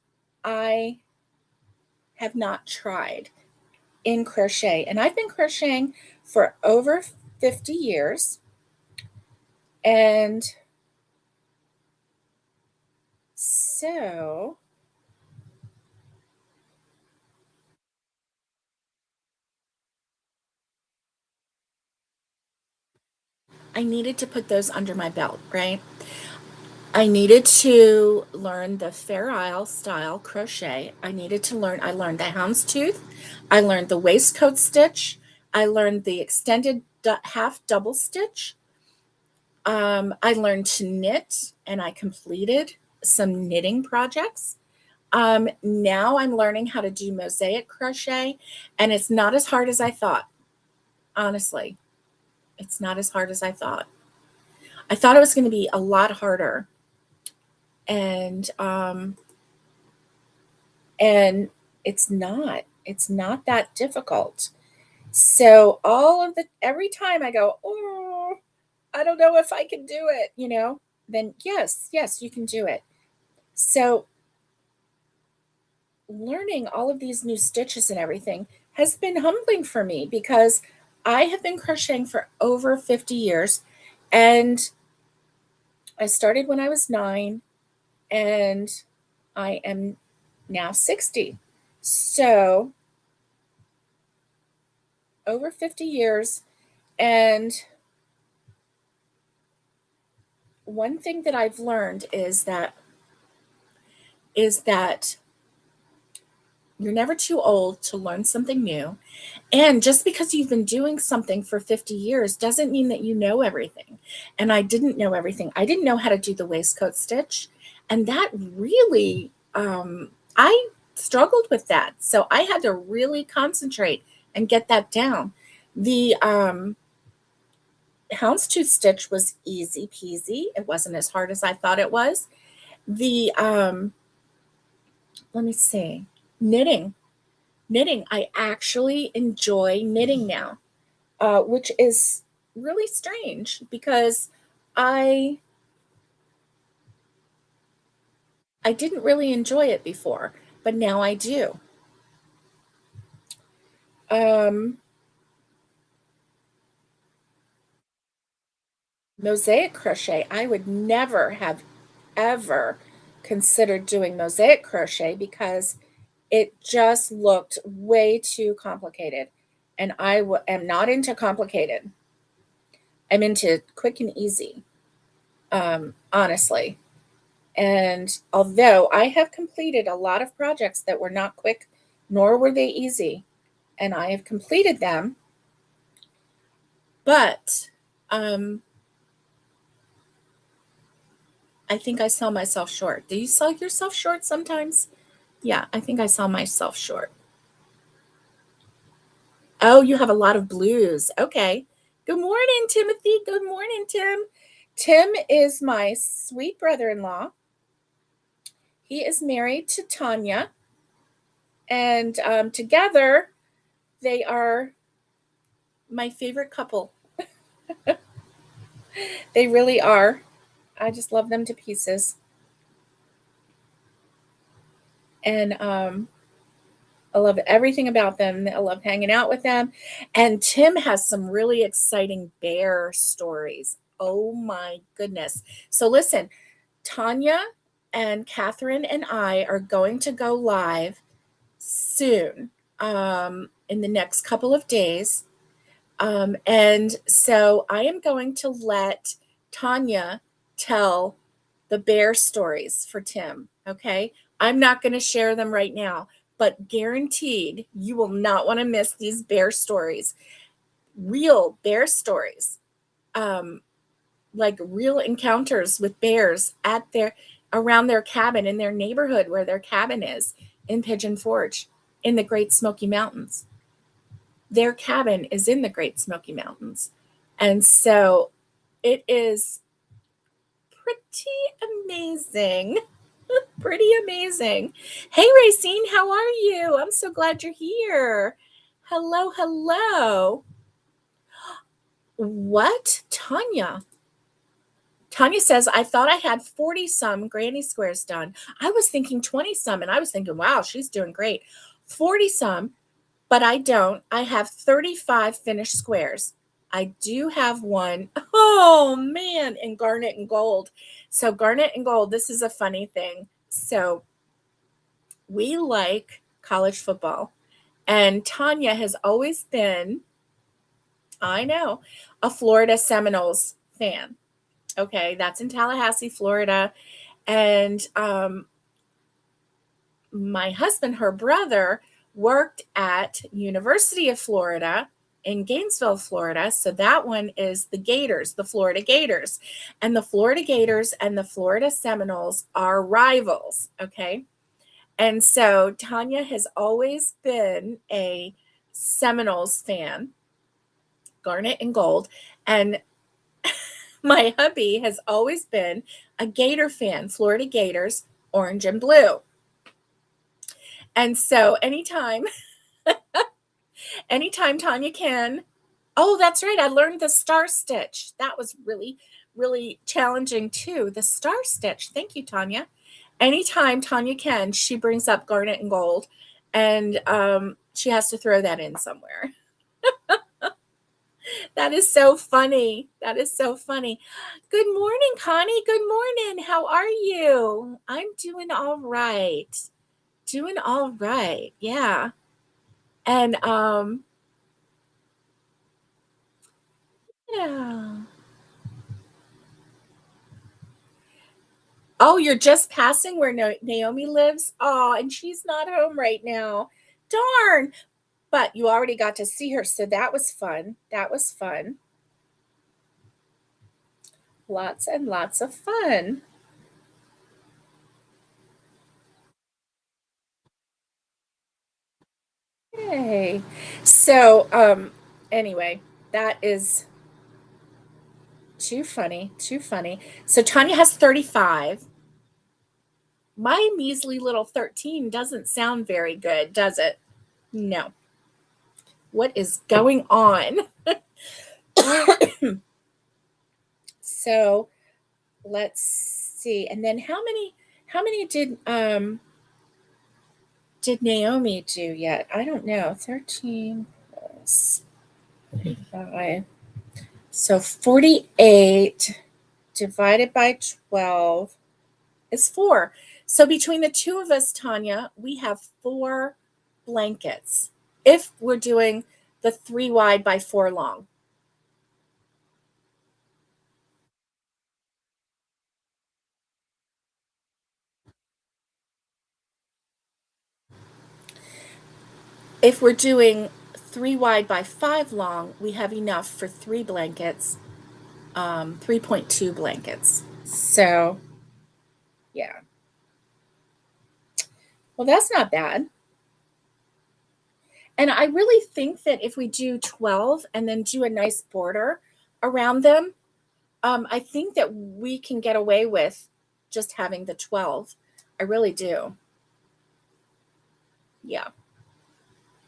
I have not tried in crochet. And I've been crocheting for over 50 years. And so I needed to put those under my belt, right? I needed to learn the Fair Isle style crochet. I learned the houndstooth. I learned the waistcoat stitch. I learned the extended half double stitch. I learned to knit and I completed some knitting projects. Now I'm learning how to do mosaic crochet, and it's not as hard as I thought. Honestly, it's not as hard as I thought. I thought it was going to be a lot harder, and and it's not. It's not that difficult. So every time I go, oh, I don't know if I can do it, then yes, you can do it. So learning all of these new stitches and everything has been humbling for me because I have been crocheting for over 50 years, and I started when I was 9 and I am now 60. So over 50 years. And one thing that I've learned is that you're never too old to learn something new. And just because you've been doing something for 50 years doesn't mean that you know everything. And I didn't know everything. I didn't know how to do the waistcoat stitch. And that really, I struggled with that. So I had to really concentrate and get that down. The houndstooth stitch was easy peasy. It wasn't as hard as I thought it was. The, let me see, knitting. Knitting. I actually enjoy knitting now. Which is really strange because I I didn't really enjoy it before, but now I do. Um, Mosaic crochet, I would never have ever considered doing mosaic crochet because it just looked way too complicated, and am not into complicated. I'm into quick and easy, honestly. And although I have completed a lot of projects that were not quick, nor were they easy, and I have completed them, But um, I think I sell myself short. Do you sell yourself short sometimes? Yeah, I think I sell myself short. Oh, you have a lot of blues. Okay. Good morning, Timothy. Good morning, Tim. Tim is my sweet brother in law. He is married to Tanya, and together they are my favorite couple. They really are. I just love them to pieces. And I love everything about them. I love hanging out with them. And Tim has some really exciting bear stories. Oh my goodness. So listen, Tanya and Catherine and I are going to go live soon, in the next couple of days. And so I am going to let Tanya tell the bear stories for Tim. Okay. I'm not going to share them right now, but guaranteed you will not want to miss these bear stories. Real bear stories. Um, like real encounters with bears at their around their cabin in their neighborhood where their cabin is in Pigeon Forge in the Great Smoky Mountains. Their cabin is in the Great Smoky Mountains. And so it is pretty amazing. Pretty amazing. Hey, Racine, how are you? I'm so glad you're here. Hello, hello. What? Tanya? Tanya says, I thought I had 40 some granny squares done. I was thinking 20 some, and I was thinking, wow, she's doing great. 40 some, but I don't. I have 35 finished squares. I do have one, oh man, in garnet and gold. So, garnet and gold, this is a funny thing. So, we like college football, and Tanya has always been, I know, a Florida Seminoles fan. Okay, that's in Tallahassee, Florida. And my husband, her brother, worked at University of Florida in Gainesville, Florida. So that one is the Gators, the Florida Gators. And the Florida Gators and the Florida Seminoles are rivals. Okay. And so Tanya has always been a Seminoles fan, garnet and gold. And my hubby has always been a Gator fan, Florida Gators, orange and blue. And so anytime Tanya can, oh, that's right. I learned the star stitch. That was really, really challenging too. The star stitch. Thank you, Tanya. Anytime Tanya can, she brings up garnet and gold, and she has to throw that in somewhere. That is so funny. That is so funny. Good morning, Connie. Good morning. How are you? I'm doing all right. Doing all right. Yeah. And yeah. Oh, you're just passing where Naomi lives? Oh, and she's not home right now. Darn. But you already got to see her, so that was fun. That was fun. Lots and lots of fun. Yay. So, anyway, that is too funny. Too funny. So Tanya has 35. My measly little 13 doesn't sound very good, does it? No. What is going on? So let's see. And then how many did Naomi do yet? I don't know. 13 plus 5. So 48 divided by 12 is 4. So between the two of us, Tanya, we have 4 blankets. If we're doing the 3 wide by 4 long. If we're doing 3 wide by 5 long, we have enough for 3 blankets, 3.2 blankets. So, yeah. Well, that's not bad. And I really think that if we do 12 and then do a nice border around them, I think that we can get away with just having the 12. I really do. Yeah,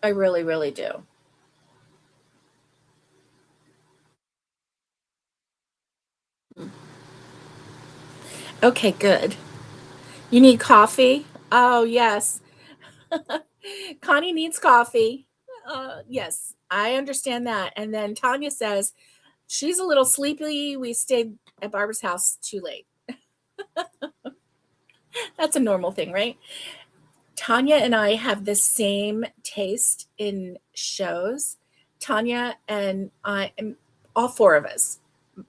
I really, really do. Okay, good. You need coffee? Oh, yes. Connie needs coffee. Yes, I understand that. And then Tanya says she's a little sleepy. We stayed at Barbara's house too late. That's a normal thing, right? Tanya and I have the same taste in shows. Tanya and I, all four of us,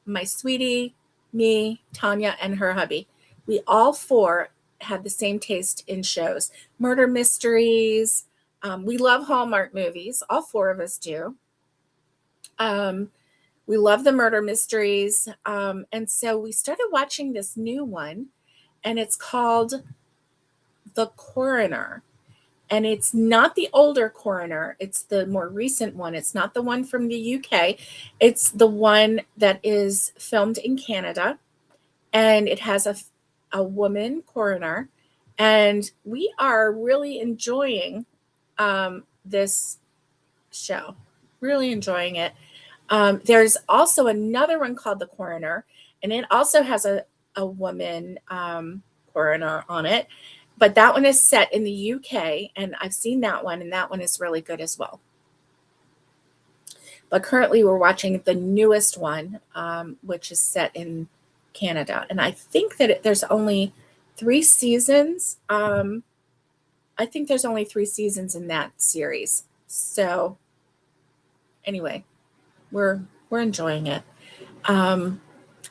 my sweetie, me, Tanya, and her hubby, we all four have the same taste in shows. Murder mysteries. We love Hallmark movies. All four of us do. Um, we love the murder mysteries. And so we started watching this new one, and it's called The Coroner. And it's not the older coroner, it's the more recent one. It's not the one from the UK. It's the one that is filmed in Canada, and it has a woman coroner. And we are really enjoying this show, really enjoying it. There's also another one called The Coroner, and it also has a woman coroner on it. But that one is set in the UK, and I've seen that one, and that one is really good as well. But currently, we're watching the newest one, which is set in Canada. And I think that there's only 3 seasons. I think there's only 3 seasons in that series. So, anyway, we're enjoying it.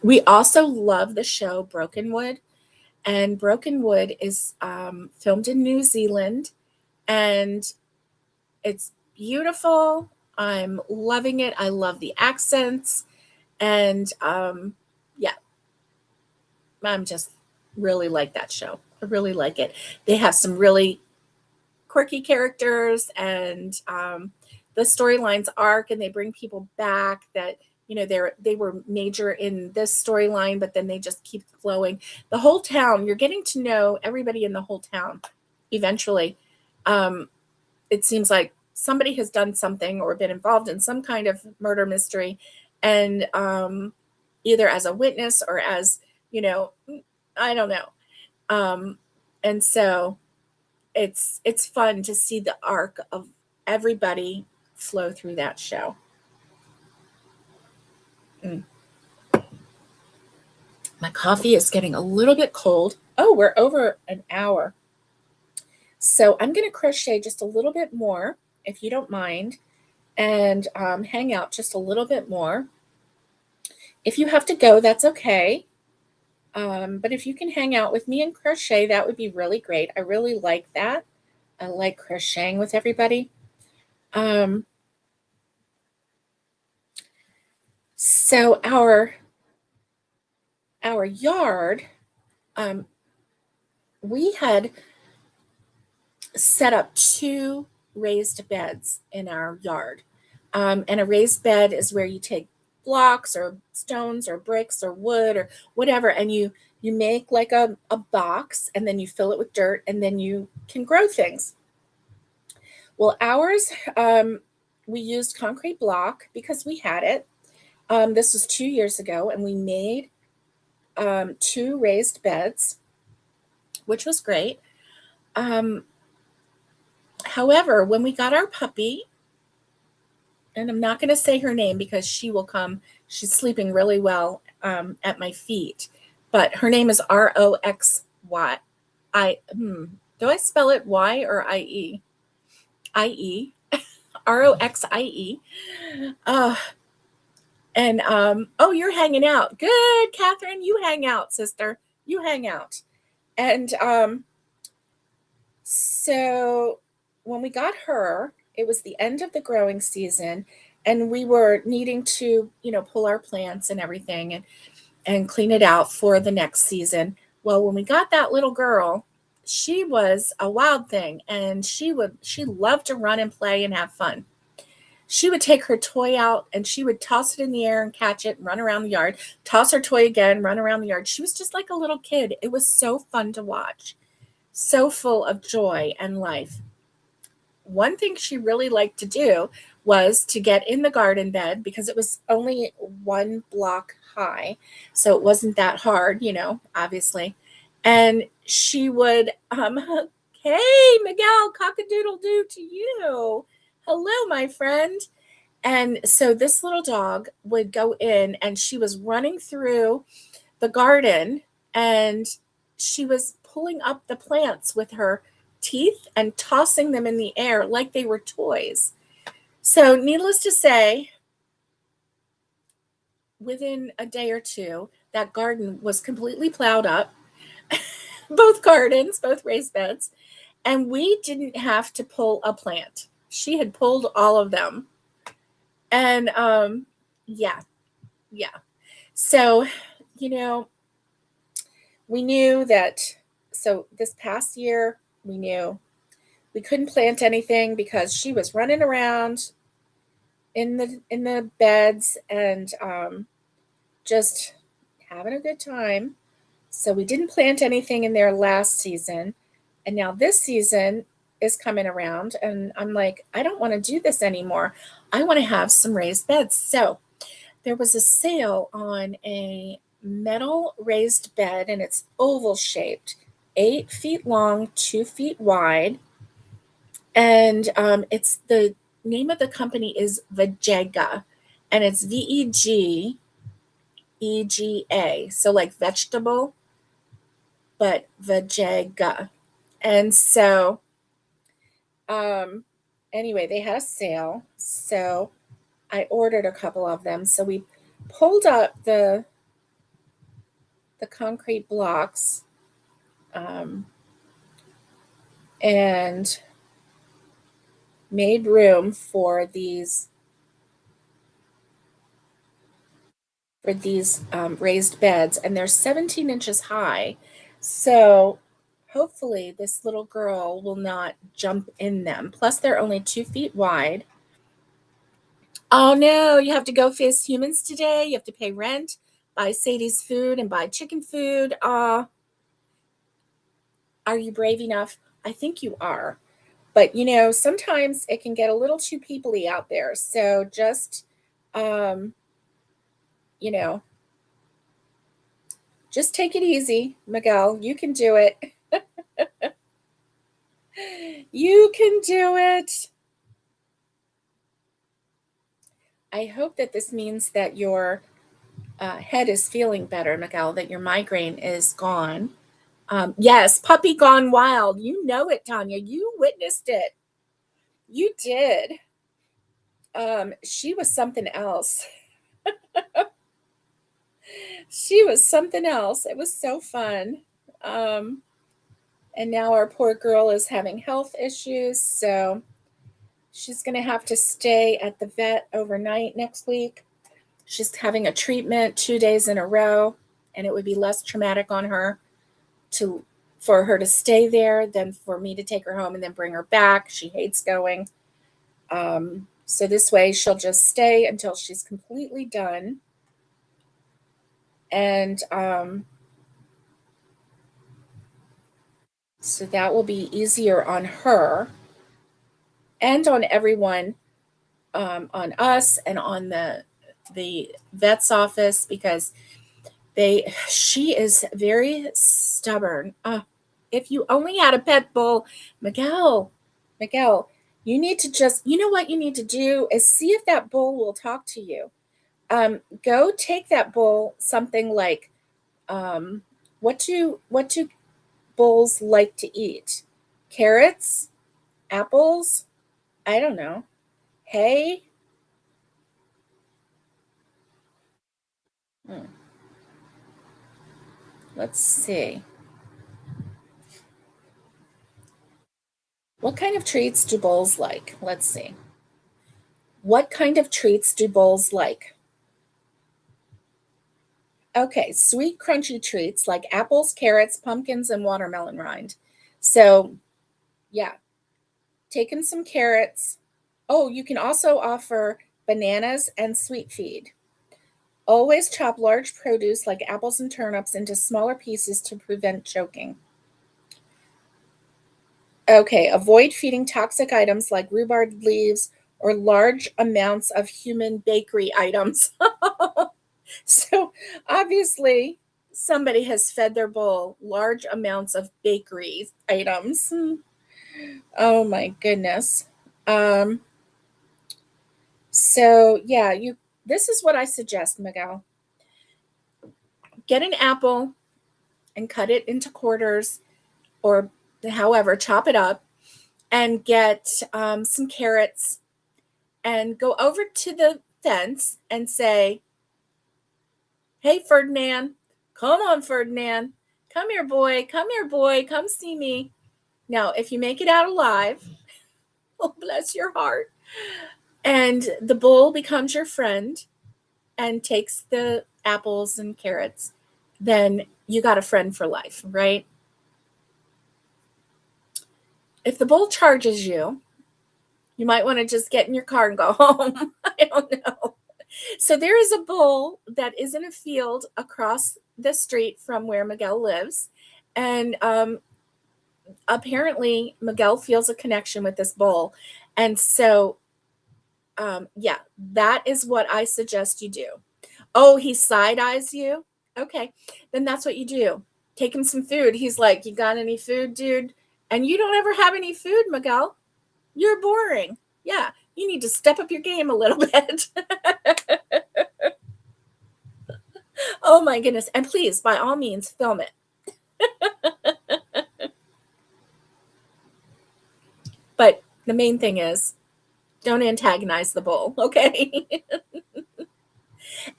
We also love the show Broken Wood, and Broken Wood is filmed in New Zealand, and it's beautiful. I'm loving it. I love the accents, and yeah, I'm just really like that show. I really like it. They have some really quirky characters, and the storylines arc, and they bring people back that they were major in this storyline, but then they just keep flowing. The whole town, you're getting to know everybody in the whole town eventually. It seems like somebody has done something or been involved in some kind of murder mystery, and either as a witness or as I don't know. And so it's fun to see the arc of everybody flow through that show. Mm. My coffee is getting a little bit cold. Oh, we're over an hour. So I'm going to crochet just a little bit more, if you don't mind, and hang out just a little bit more. If you have to go, that's okay. But if you can hang out with me and crochet, that would be really great. I really like that. I like crocheting with everybody. So our yard, we had set up 2 raised beds in our yard. And a raised bed is where you take blocks or stones or bricks or wood or whatever, and you make like a box, and then you fill it with dirt, and then you can grow things. Well, ours, we used concrete block because we had it. This was 2 years ago, and we made 2 raised beds, which was great. However, when we got our puppy, and I'm not going to say her name because she will come, she's sleeping really well at my feet, but her name is Roxy. Do I spell it Y or IE? IE. Roxie. And oh, you're hanging out. Good, Catherine. You hang out, sister. You hang out. And so when we got her, it was the end of the growing season, and we were needing to, pull our plants and everything and clean it out for the next season. Well, when we got that little girl, she was a wild thing, and she loved to run and play and have fun. She would take her toy out and she would toss it in the air and catch it and run around the yard, toss her toy again, run around the yard. She was just like a little kid. It was so fun to watch, so full of joy and life. One thing she really liked to do was to get in the garden bed because it was only 1 block high. So it wasn't that hard, obviously. And she would, hey, Miguel, cock-a-doodle doo to you. Hello, my friend. And so this little dog would go in and she was running through the garden and she was pulling up the plants with her teeth and tossing them in the air like they were toys. So, needless to say, within a day or two, that garden was completely plowed up, both gardens, both raised beds, and we didn't have to pull a plant. She had pulled all of them. And yeah, yeah. So, you know, we knew that. So this past year, we knew we couldn't plant anything because she was running around in the beds and just having a good time. So we didn't plant anything in there last season, and now this season is coming around, and I'm like, I don't want to do this anymore. I want to have some raised beds. So there was a sale on a metal raised bed, and it's oval shaped, 8 feet long, 2 feet wide. And it's the name of the company is Vegega, and it's Vegega. So like vegetable, but Vegega. And so, um, anyway, they had a sale. So I ordered a couple of them. So we pulled up the concrete blocks, um, and made room for these raised beds, and they're 17 inches high. So hopefully this little girl will not jump in them. Plus, they're only 2 feet wide. Oh no, you have to go face humans today. You have to pay rent, buy Sadie's food, and buy chicken food. Are you brave enough? I think you are. But sometimes it can get a little too peoply out there. So just, um, you know, just take it easy, Miguel. You can do it. You can do it. I hope that this means that your head is feeling better, Miguel, that your migraine is gone. Yes, puppy gone wild. You know it, Tanya. You witnessed it. You did. She was something else. She was something else. It was so fun. Um, and now our poor girl is having health issues, so she's going to have to stay at the vet overnight next week. She's having a treatment 2 days in a row, and it would be less traumatic on her to for her to stay there than for me to take her home and then bring her back. She hates going. So this way she'll just stay until she's completely done. And so that will be easier on her and on everyone, on us and on the vet's office, because she is very stubborn. If you only had a pet bull, Miguel, you need to just, you know what you need to do is see if that bull will talk to you. Go take that bull something like, what do bulls like to eat? Carrots, apples, I don't know, hay. Hmm. Let's see. What kind of treats do bulls like? Let's see. What kind of treats do bulls like? Okay, sweet, crunchy treats like apples, carrots, pumpkins, and watermelon rind. So, yeah, take him some carrots. Oh, you can also offer bananas and sweet feed. Always chop large produce like apples and turnips into smaller pieces to prevent choking. Okay, avoid feeding toxic items like rhubarb leaves or large amounts of human bakery items. So obviously, somebody has fed their bull large amounts of bakery items. Oh my goodness. Um, so yeah, you this is what I suggest, Miguel. Get an apple and cut it into quarters or however, chop it up and get some carrots and go over to the fence and say, "Hey, Ferdinand, come on, Ferdinand. Come here, boy. Come here, boy. Come see me." Now, if you make it out alive, oh, bless your heart, and the bull becomes your friend and takes the apples and carrots, then you got a friend for life, right? If the bull charges you, you might want to just get in your car and go home. I don't know. So there is a bull that is in a field across the street from where Miguel lives. And apparently, Miguel feels a connection with this bull. And so, yeah, that is what I suggest you do. Oh, he side eyes you? Okay, then that's what you do. Take him some food. He's like, "You got any food, dude?" And you don't ever have any food, Miguel. You're boring. Yeah, you need to step up your game a little bit. Oh my goodness. And please, by all means, film it. But the main thing is don't antagonize the bull, okay?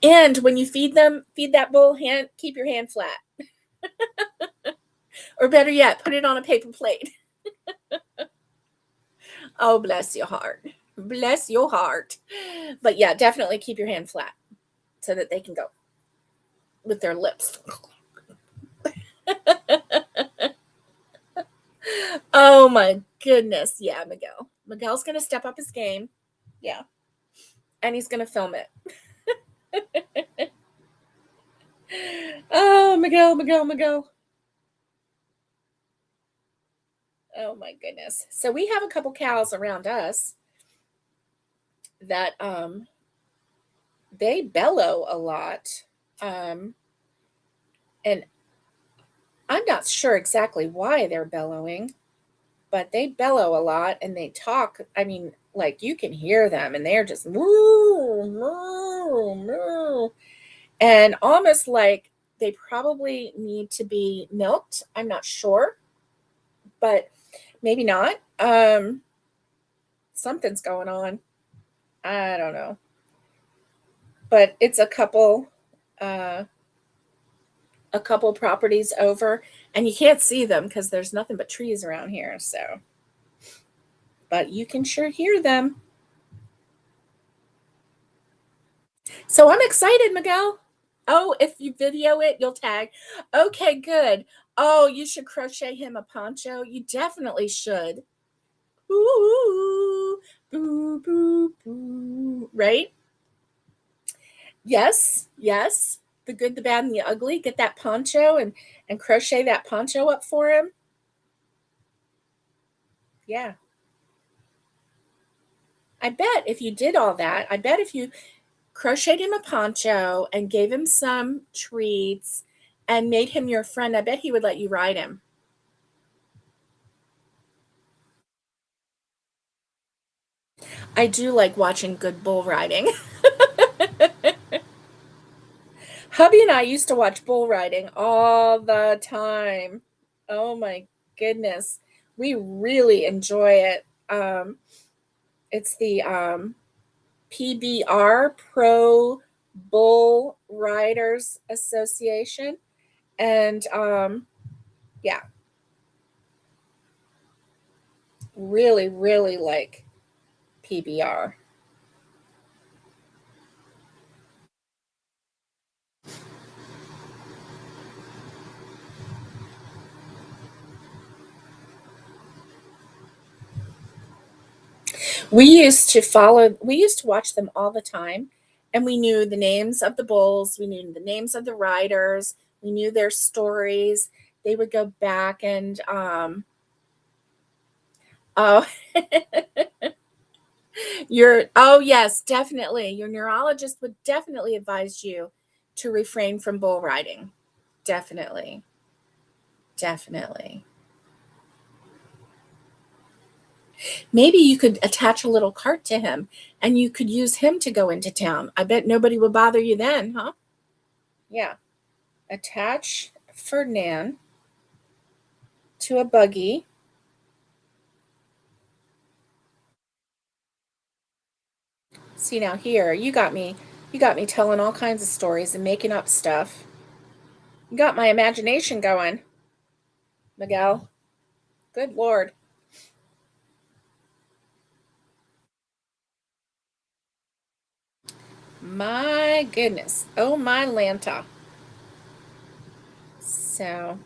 And when you feed that bull, keep your hand flat. Or better yet, put it on a paper plate. Oh, bless your heart. Bless your heart. But yeah, definitely keep your hand flat so that they can go with their lips. Oh my goodness. Yeah, Miguel. Miguel's going to step up his game. Yeah. And he's going to film it. Oh, Miguel, Miguel, Miguel. Oh my goodness. So we have a couple cows around us that they bellow a lot. Um and I'm not sure exactly why they're bellowing, but they bellow a lot and they talk. I mean, like you can hear them and they're just moo, moo, moo. And almost like they probably need to be milked. I'm not sure, but maybe not. Something's going on. I don't know. But it's uh a couple properties over and you can't see them because there's nothing but trees around here. So, but you can sure hear them. So I'm excited, Miguel. Oh, if you video it, you'll tag. Okay, good. Oh, you should crochet him a poncho. You definitely should. Ooh, boo, boo, boo. Right? Yes, yes. The good, the bad, and the ugly. Get that poncho and crochet that poncho up for him. Yeah. I bet if you did all that, I bet if you crocheted him a poncho and gave him some treats and made him your friend, I bet he would let you ride him. I do like watching good bull riding. Hubby and I used to watch bull riding all the time. Oh my goodness. We really enjoy it. It's the PBR, Pro Bull Riders Association. And yeah, really, really like PBR. We used to watch them all the time, and we knew the names of the bulls, we knew the names of the riders, we knew their stories. They would go back and oh, oh yes, definitely. Your neurologist would definitely advise you to refrain from bull riding. Definitely. Definitely. Maybe you could attach a little cart to him and you could use him to go into town. I bet nobody would bother you then, huh? Yeah. Attach Ferdinand to a buggy. See now here, you got me telling all kinds of stories and making up stuff. You got my imagination going, Miguel. Good Lord. My goodness. Oh my Lanta. So,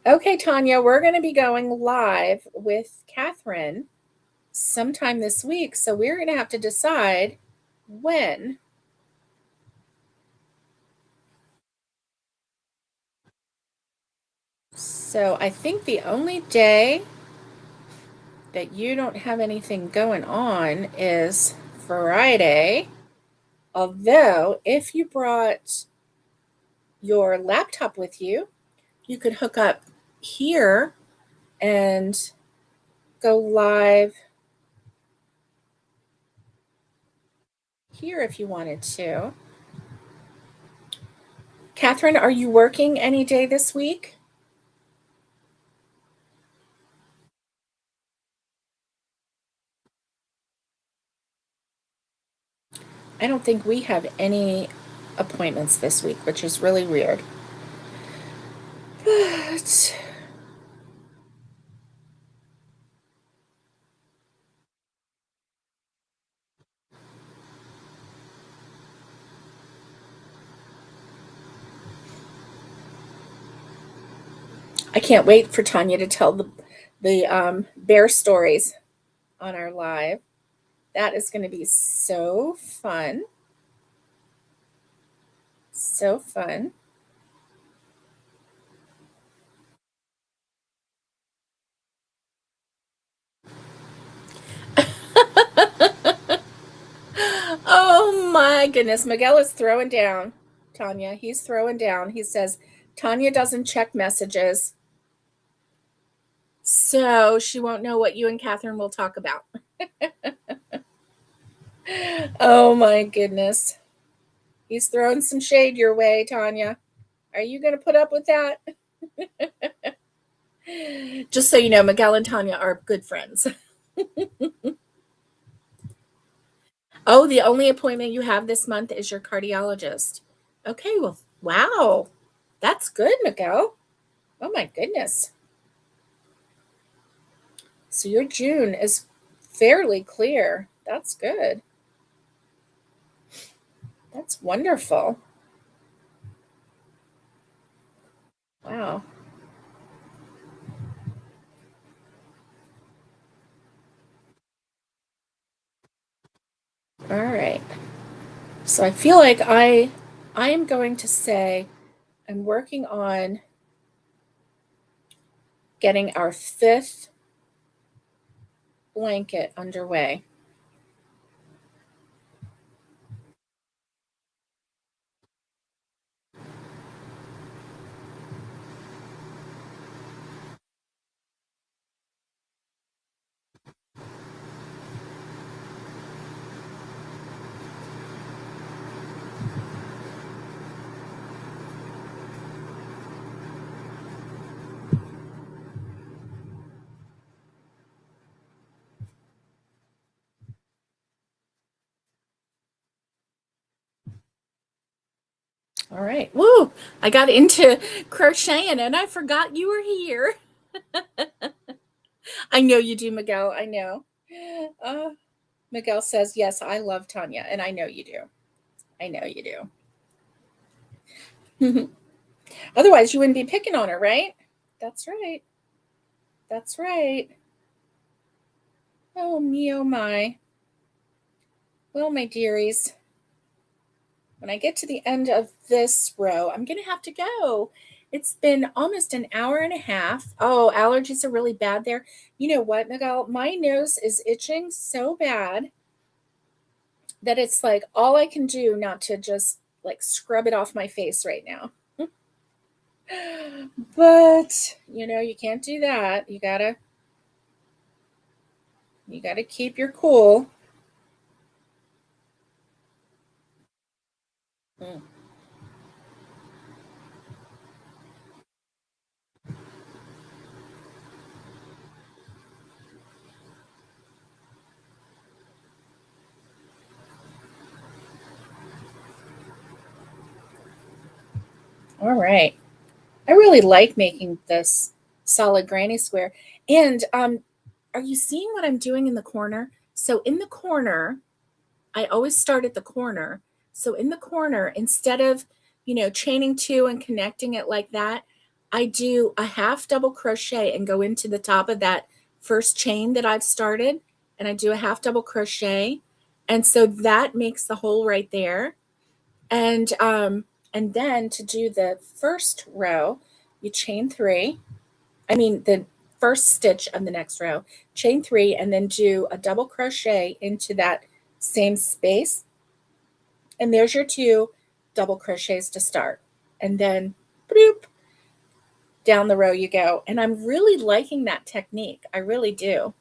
okay, Tanya, we're going to be going live with Catherine sometime this week. So we're going to have to decide when. So I think the only day that you don't have anything going on is Friday. Although, if you brought your laptop with you, you could hook up here and go live here if you wanted to. Catherine, are you working any day this week? I don't think we have any appointments this week, which is really weird. But I can't wait for Tanya to tell the bear stories on our live. That is going to be so fun. So fun. Oh my goodness. Miguel is throwing down, Tanya. He's throwing down. He says, Tanya doesn't check messages, so she won't know what you and Catherine will talk about. Oh my goodness. He's throwing some shade your way, Tanya. Are you going to put up with that? Just so you know, Miguel and Tanya are good friends. Oh, the only appointment you have this month is your cardiologist. Okay, well, wow. That's good, Miguel. Oh my goodness. So your June is fairly clear. That's good. That's wonderful. Wow. All right. So I feel like I am going to say I'm working on getting our fifth blanket underway. All right. Woo! I got into crocheting and I forgot you were here. I know you do, Miguel. I know. Uh, Miguel says, yes, I love Tanya. And I know you do. I know you do. Otherwise, you wouldn't be picking on her, right? That's right. That's right. Oh, me, oh, my. Well, my dearies, when I get to the end of this row, I'm going to have to go. It's been almost an hour and a half. Oh, allergies are really bad there. You know what, Miguel? My nose is itching so bad that it's like all I can do not to just like scrub it off my face right now. But, you can't do that. You gotta keep your cool. Mm. All right. I really like making this solid granny square. And are you seeing what I'm doing in the corner? So in the corner, I always start at the corner. So in the corner, instead of, chaining two and connecting it like that, I do a half double crochet and go into the top of that first chain that I've started, and I do a half double crochet. And so that makes the hole right there. And then to do the first row, you chain three. I mean the first stitch of the next row, chain three, and then do a double crochet into that same space. And there's your two double crochets to start. And then bloop, down the row you go. And I'm really liking that technique. I really do.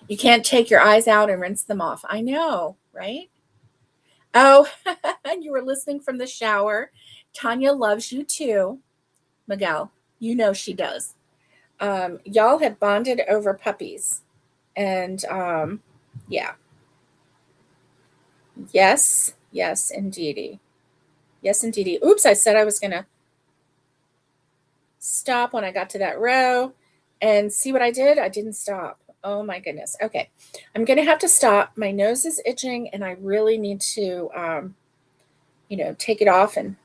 You can't take your eyes out and rinse them off. I know, right? Oh, you were listening from the shower. Tanya loves you too, Miguel. You know she does. Y'all have bonded over puppies. And yeah. Yes, indeedy. Yes, indeedy. Oops, I said I was going to stop when I got to that row. And see what I did? I didn't stop. Oh my goodness. Okay. I'm going to have to stop. My nose is itching and I really need to, take it off and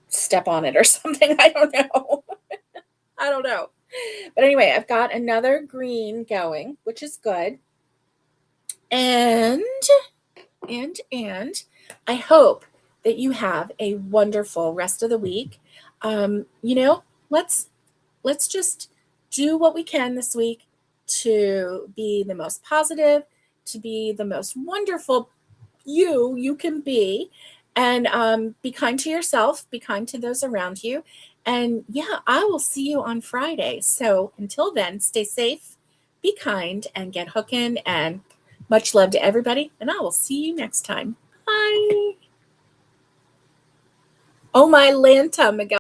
step on it or something. I don't know. I don't know. But anyway, I've got another green going, which is good. And I hope that you have a wonderful rest of the week. Let's just do what we can this week to be the most positive, to be the most wonderful you can be, and be kind to yourself, be kind to those around you. And yeah, I will see you on Friday. So until then, stay safe, be kind, and get hooking. And much love to everybody. And I will see you next time. Bye. Oh, my Lanta, Miguel.